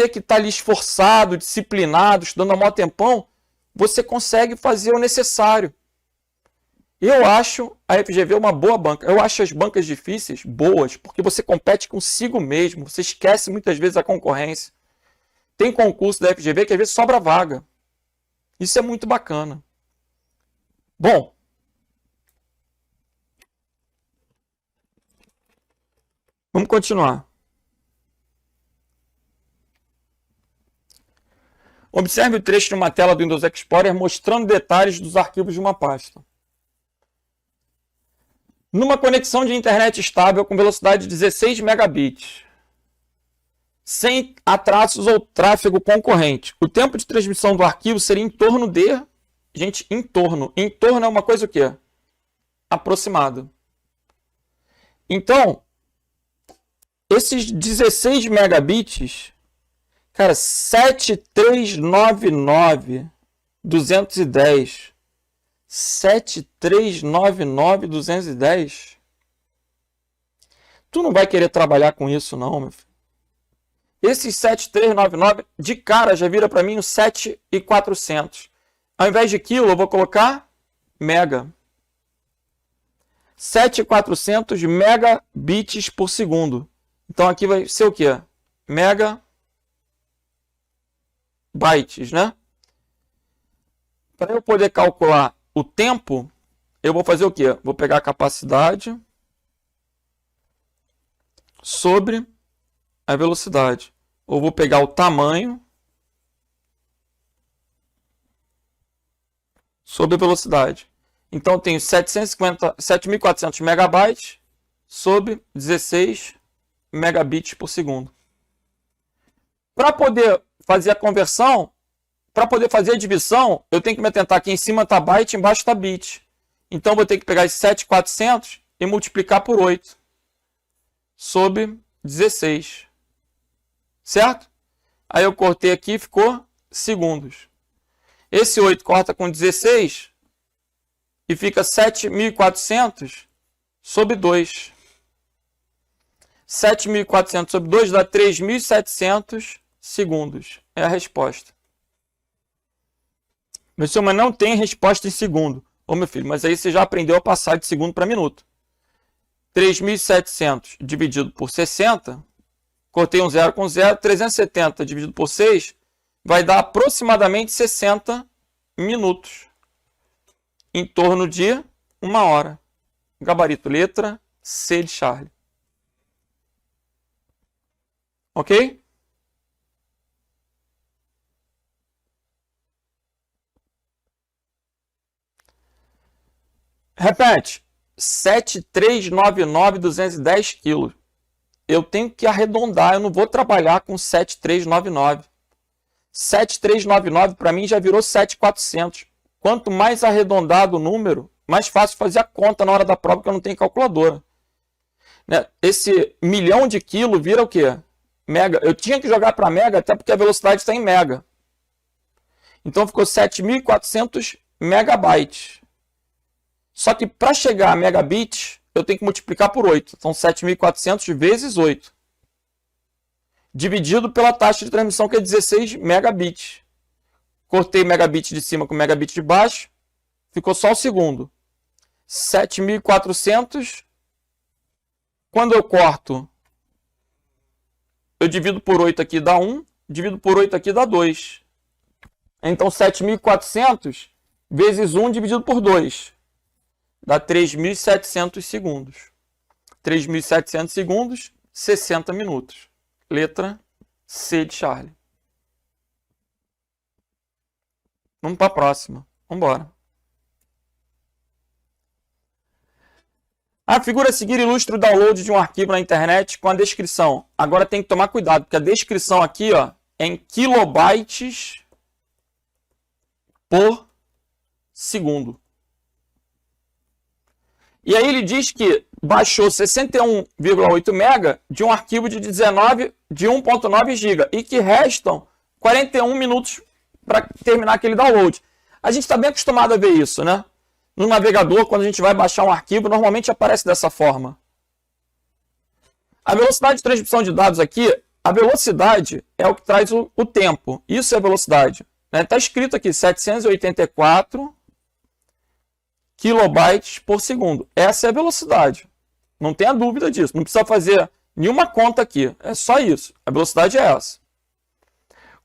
que está ali esforçado, disciplinado, estudando há maior tempão, você consegue fazer o necessário. Eu acho a FGV uma boa banca. Eu acho as bancas difíceis boas, porque você compete consigo mesmo. Você esquece muitas vezes a concorrência. Tem concurso da FGV que às vezes sobra vaga. Isso é muito bacana. Bom, vamos continuar. Observe o trecho de uma tela do Windows Explorer mostrando detalhes dos arquivos de uma pasta. Numa conexão de internet estável com velocidade de 16 megabits, sem atrasos ou tráfego concorrente, o tempo de transmissão do arquivo seria em torno de... Gente, em torno. Em torno é uma coisa o quê? Aproximada. Então, esses 16 megabits, cara, 7399.210. 7399.210. Tu não vai querer trabalhar com isso não, meu filho. Esses 7399 de cara já vira para mim o 7.400. Ao invés de quilo, eu vou colocar mega. 7.400 megabits por segundo. Então aqui vai ser o quê? Megabytes, né? Para eu poder calcular o tempo, eu vou fazer o quê? Vou pegar a capacidade sobre a velocidade. Ou vou pegar o tamanho sobre a velocidade. Então, eu tenho 7.400 megabytes sobre 16 megabits por segundo. Para poder fazer a conversão, para poder fazer a divisão, eu tenho que me atentar aqui em cima está byte, embaixo está bit. Então, eu vou ter que pegar esse 7.400 e multiplicar por 8 sobre 16. Certo? Aí eu cortei aqui e ficou segundos. Esse 8 corta com 16 e fica 7.400 sobre 2. 7.400 sobre 2 dá 3.700 segundos. É a resposta. Meu senhor, mas não tem resposta em segundo. Ô meu filho, mas aí você já aprendeu a passar de segundo para minuto. 3.700 dividido por 60, cortei um zero com zero, 370 dividido por 6 vai dar aproximadamente 60 minutos. Em torno de 1 hora. Gabarito letra C de Charlie. Ok? Repete. 7.399.210 quilos. Eu tenho que arredondar, eu não vou trabalhar com 7.399. 7.399 para mim já virou 7.400. Quanto mais arredondado o número, mais fácil fazer a conta na hora da prova, que eu não tenho calculadora. Né? Esse milhão de quilos vira o quê? Mega. Eu tinha que jogar para mega, até porque a velocidade está em mega. Então ficou 7.400 megabytes. Só que para chegar a megabit, eu tenho que multiplicar por 8. Então 7.400 vezes 8. Dividido pela taxa de transmissão, que é 16 megabits. Cortei megabit de cima com megabit de baixo. Ficou só o segundo. 7.400. Quando eu corto, eu divido por 8 aqui dá 1. Divido por 8 aqui dá 2. Então 7.400 vezes 1 dividido por 2. Dá 3.700 segundos. 3.700 segundos, 60 minutos. Letra C de Charlie. Vamos para a próxima. Vamos embora. A figura a seguir ilustra o download de um arquivo na internet com a descrição. Agora tem que tomar cuidado, porque a descrição aqui ó, é em kilobytes por segundo. E aí ele diz que baixou 61,8 MB de um arquivo de 1.9 GB e que restam 41 minutos para terminar aquele download. A gente está bem acostumado a ver isso, né? No navegador, quando a gente vai baixar um arquivo, normalmente aparece dessa forma. A velocidade de transmissão de dados aqui, a velocidade é o que traz o tempo. Isso é a velocidade. Está escrito aqui 784 kilobytes por segundo. Essa é a velocidade. Não tenha dúvida disso. Não precisa fazer nenhuma conta aqui. É só isso. A velocidade é essa.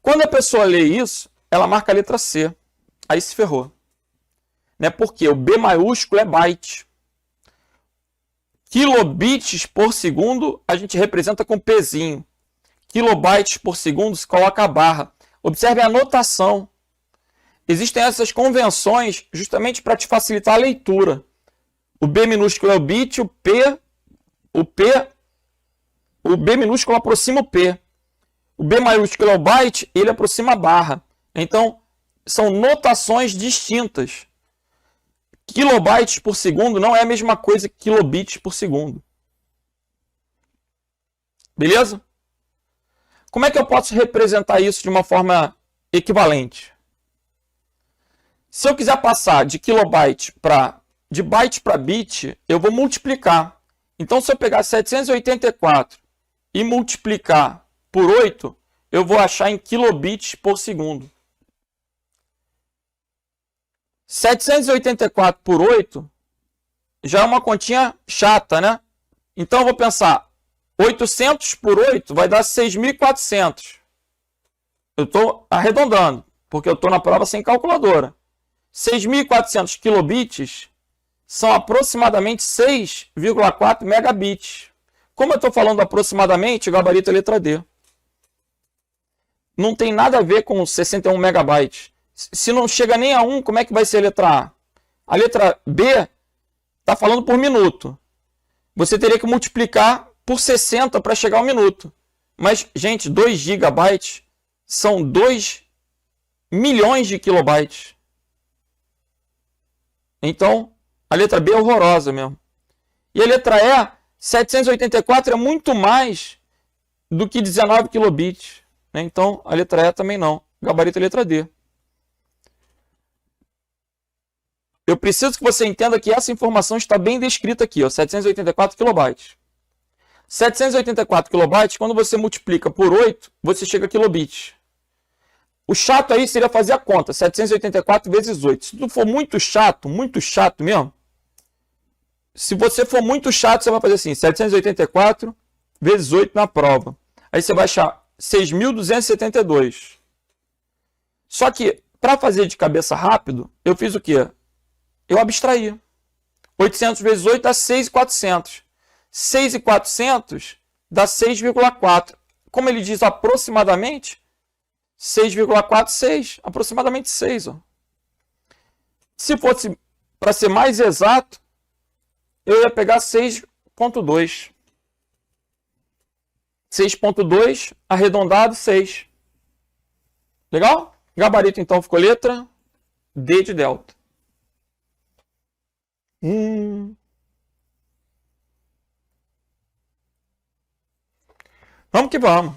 Quando a pessoa lê isso, ela marca a letra C. Aí se ferrou. Né? Porque o B maiúsculo é byte. Kilobits por segundo a gente representa com Pzinho. Kilobytes por segundo se coloca a barra. Observe a notação. Existem essas convenções justamente para te facilitar a leitura. O B minúsculo é o bit, o B minúsculo aproxima o P. O B maiúsculo é o byte, ele aproxima a barra. Então, são notações distintas. Kilobytes por segundo não é a mesma coisa que kilobits por segundo. Beleza? Como é que eu posso representar isso de uma forma equivalente? Se eu quiser passar de kilobyte de byte para bit, eu vou multiplicar. Então, se eu pegar 784 e multiplicar por 8, eu vou achar em kilobits por segundo. 784 por 8 já é uma continha chata, né? Então, eu vou pensar, 800 por 8 vai dar 6.400. Eu estou arredondando, porque eu estou na prova sem calculadora. 6.400 kilobits são aproximadamente 6,4 megabits. Como eu estou falando aproximadamente, o gabarito é letra D. Não tem nada a ver com 61 megabytes. Se não chega nem a 1, como é que vai ser a letra A? A letra B está falando por minuto. Você teria que multiplicar por 60 para chegar ao minuto. Mas, gente, 2 gigabytes são 2 milhões de kilobytes. Então, a letra B é horrorosa mesmo. E a letra E, 784 é muito mais do que 19 kilobits. Né? Então, a letra E também não. Gabarito é letra D. Eu preciso que você entenda que essa informação está bem descrita aqui, ó, 784 kilobytes. 784 kilobytes, quando você multiplica por 8, você chega a kilobits. O chato aí seria fazer a conta, 784 vezes 8. Se tu for muito chato mesmo, se você for muito chato, você vai fazer assim, 784 vezes 8 na prova. Aí você vai achar 6.272. Só que, para fazer de cabeça rápido, eu fiz o quê? Eu abstraí. 800 vezes 8 dá 6.400. 6.400 dá 6,4. Como ele diz aproximadamente, 6,4, 6. Aproximadamente 6. Ó. Se fosse para ser mais exato, eu ia pegar 6,2. 6,2 arredondado, 6. Legal? Gabarito, então, ficou letra D de delta. Vamos que vamos.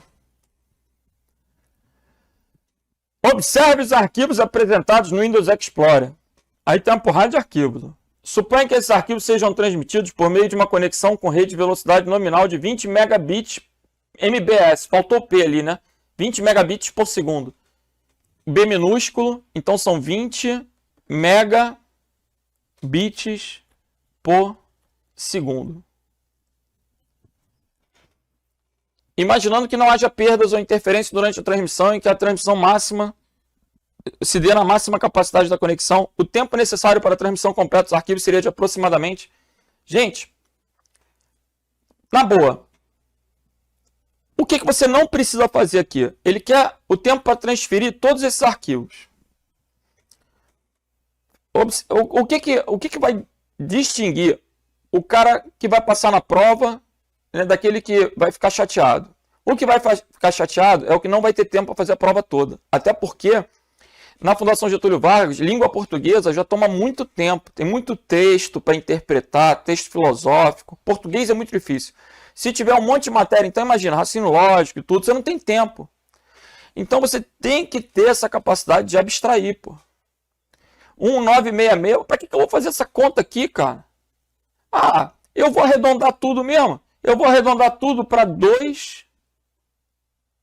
Observe os arquivos apresentados no Windows Explorer. Aí tem uma porrada de arquivos. Suponha que esses arquivos sejam transmitidos por meio de uma conexão com rede de velocidade nominal de 20 megabits MBS. Faltou P ali, né? 20 megabits por segundo. B minúsculo, então são 20 megabits por segundo. Imaginando que não haja perdas ou interferência durante a transmissão e que a transmissão máxima se dê na máxima capacidade da conexão, o tempo necessário para a transmissão completa dos arquivos seria de aproximadamente... Gente, na boa, o que você não precisa fazer aqui? Ele quer o tempo para transferir todos esses arquivos. O que vai distinguir o cara que vai passar na prova, né, daquele que vai ficar chateado? O que vai ficar chateado é o que não vai ter tempo para fazer a prova toda. Até porque na Fundação Getúlio Vargas, língua portuguesa já toma muito tempo. Tem muito texto para interpretar, texto filosófico. Português é muito difícil. Se tiver um monte de matéria, então imagina, raciocínio lógico e tudo, você não tem tempo. Então você tem que ter essa capacidade de abstrair, pô. 1966, para que eu vou fazer essa conta aqui, cara? Ah, eu vou arredondar tudo mesmo. Eu vou arredondar tudo para 2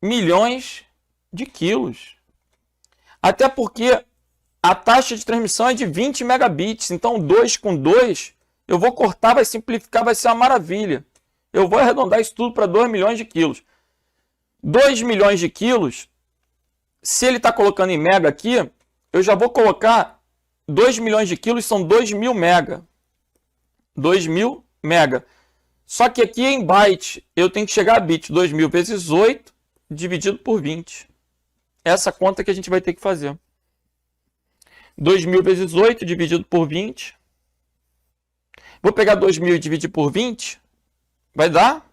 milhões de quilos. Até porque a taxa de transmissão é de 20 megabits. Então, 2 com 2, eu vou cortar, vai simplificar, vai ser uma maravilha. Eu vou arredondar isso tudo para 2 milhões de quilos. 2 milhões de quilos se ele está colocando em mega aqui, eu já vou colocar 2 milhões de quilos, são 2.000 mega. 2.000 mega. Só que aqui em byte, eu tenho que chegar a bit. 2.000 vezes 8, dividido por 20. Essa conta que a gente vai ter que fazer. 2.000 vezes 8, dividido por 20. Vou pegar 2.000 e dividir por 20. Vai dar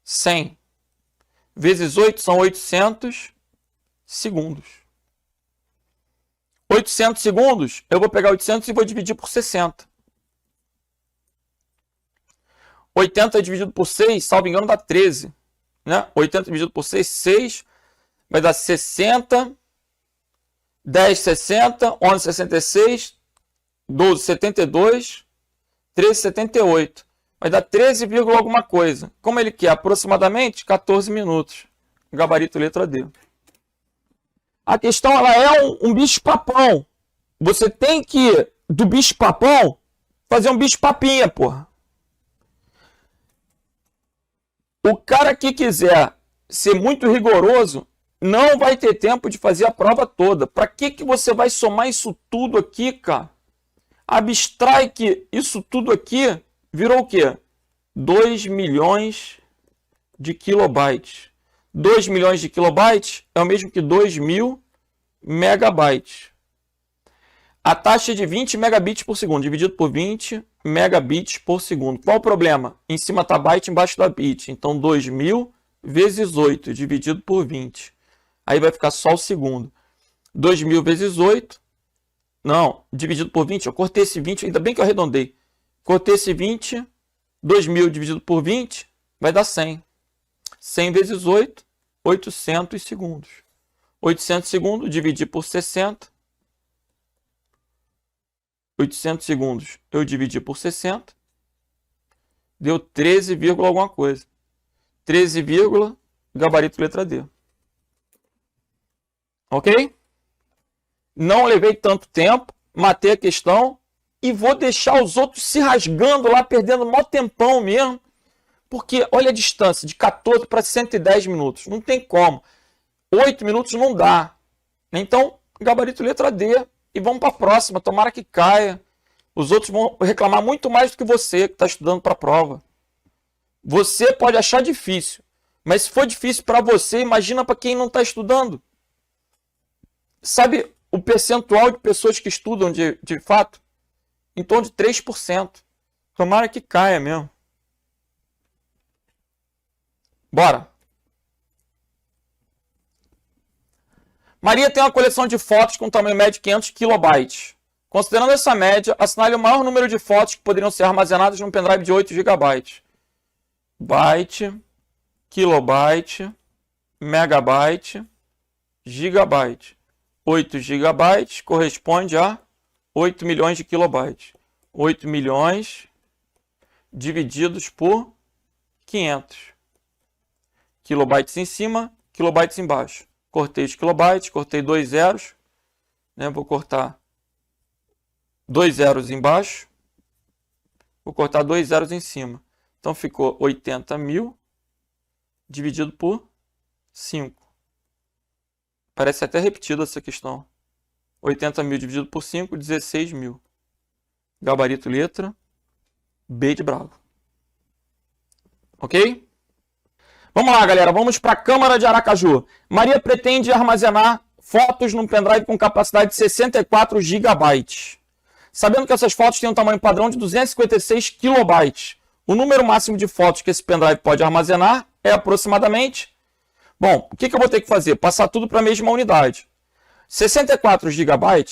100. Vezes 8 são 800 segundos. 800 segundos, eu vou pegar 800 e vou dividir por 60. 80 dividido por 6, salvo engano, dá 13. Né? 80 dividido por 6, 6. Vai dar 60. 10, 60. 11, 66. 12, 72. 13, 78. Vai dar 13, alguma coisa. Como ele quer? Aproximadamente 14 minutos. Gabarito letra D. A questão ela é um bicho-papão. Você tem que, do bicho-papão, fazer um bicho-papinha, porra. O cara que quiser ser muito rigoroso não vai ter tempo de fazer a prova toda. Para que você vai somar isso tudo aqui, cara? Abstrai que isso tudo aqui virou o quê? 2 milhões de kilobytes. 2 milhões de kilobytes é o mesmo que 2.000 megabytes. A taxa é de 20 megabits por segundo, dividido por 20 megabits por segundo. Qual o problema? Em cima está byte, embaixo da bit. Então, 2.000 vezes 8, dividido por 20. Aí vai ficar só o segundo. 2.000 vezes 8. Não, dividido por 20. Eu cortei esse 20, ainda bem que eu arredondei. Cortei esse 20. 2.000 dividido por 20 vai dar 100. 100 vezes 8, 800 segundos. 800 segundos, dividir por 60. 800 segundos eu dividi por 60. Deu 13, alguma coisa. 13, gabarito letra D. Ok? Não levei tanto tempo, matei a questão e vou deixar os outros se rasgando lá, perdendo mó tempão mesmo. Porque olha a distância, de 14 para 110 minutos. Não tem como. 8 minutos não dá. Então, gabarito letra D. E vamos para a próxima. Tomara que caia. Os outros vão reclamar muito mais do que você que está estudando para a prova. Você pode achar difícil. Mas se for difícil para você, imagina para quem não está estudando. Sabe o percentual de pessoas que estudam de fato? Em torno de 3%. Tomara que caia mesmo. Bora. Maria tem uma coleção de fotos com tamanho médio de 500 kilobytes. Considerando essa média, assinale o maior número de fotos que poderiam ser armazenadas num pendrive de 8 GB. Byte, kilobyte, megabyte, gigabyte. 8 GB corresponde a 8 milhões de kilobytes. 8 milhões divididos por 500. Kilobytes em cima, kilobytes embaixo. Cortei os kilobytes, cortei 2 zeros. Né? Vou cortar 2 zeros embaixo. Vou cortar 2 zeros em cima. Então ficou 80.000 dividido por 5. Parece até repetida essa questão. 80.000 dividido por 5, 16.000. Gabarito letra B de bravo. Ok? Vamos lá, galera. Vamos para a Câmara de Aracaju. Maria pretende armazenar fotos num pendrive com capacidade de 64 GB. Sabendo que essas fotos têm um tamanho padrão de 256 KB. O número máximo de fotos que esse pendrive pode armazenar é aproximadamente... Bom, o que eu vou ter que fazer? Passar tudo para a mesma unidade. 64 GB,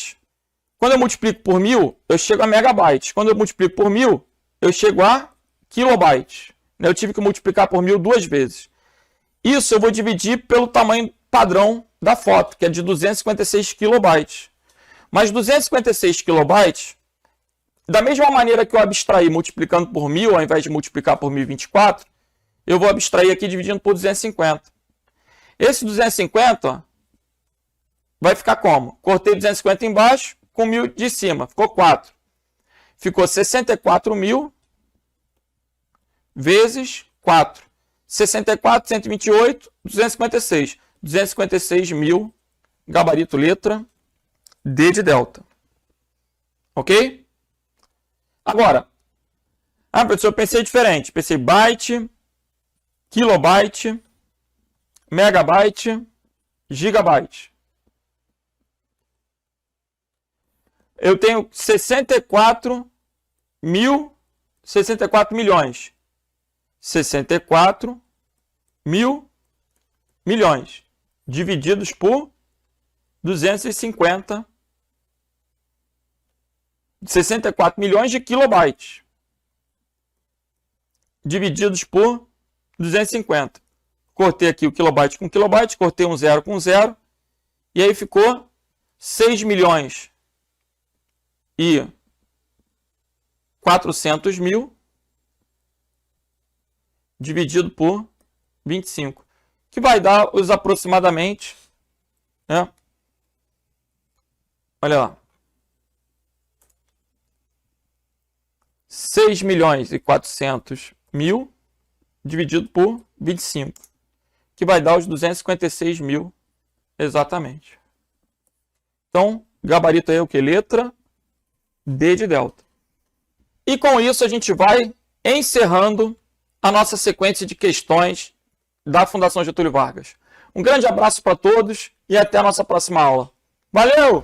quando eu multiplico por 1000, eu chego a megabytes. Quando eu multiplico por 1000, eu chego a kilobytes. Eu tive que multiplicar por 1000 duas vezes. Isso eu vou dividir pelo tamanho padrão da foto, que é de 256 KB. Mas 256 KB, da mesma maneira que eu abstraí multiplicando por 1000, ao invés de multiplicar por 1024, eu vou abstrair aqui dividindo por 250. Esse 250 ó, vai ficar como? Cortei 250 embaixo com 1000 de cima. Ficou 4. Ficou 64.000 vezes 4. 64, 128, 256. 256.000 gabarito letra D de delta. Ok? Agora, professor, eu pensei diferente. Pensei byte, kilobyte, megabyte, gigabyte. Eu tenho 64 milhões. 64 mil milhões. Divididos por 250. 64 milhões de kilobytes. Divididos por 250. Cortei aqui o kilobyte com kilobyte. Cortei um zero com zero. E aí ficou 6 milhões e 400 mil dividido por 25, que vai dar os aproximadamente, né? Olha lá, 6 milhões e 400 mil dividido por 25, que vai dar os 256 mil exatamente. Então, gabarito aí é o que? Letra D de delta. E com isso a gente vai encerrando a nossa sequência de questões da Fundação Getúlio Vargas. Um grande abraço para todos e até a nossa próxima aula. Valeu!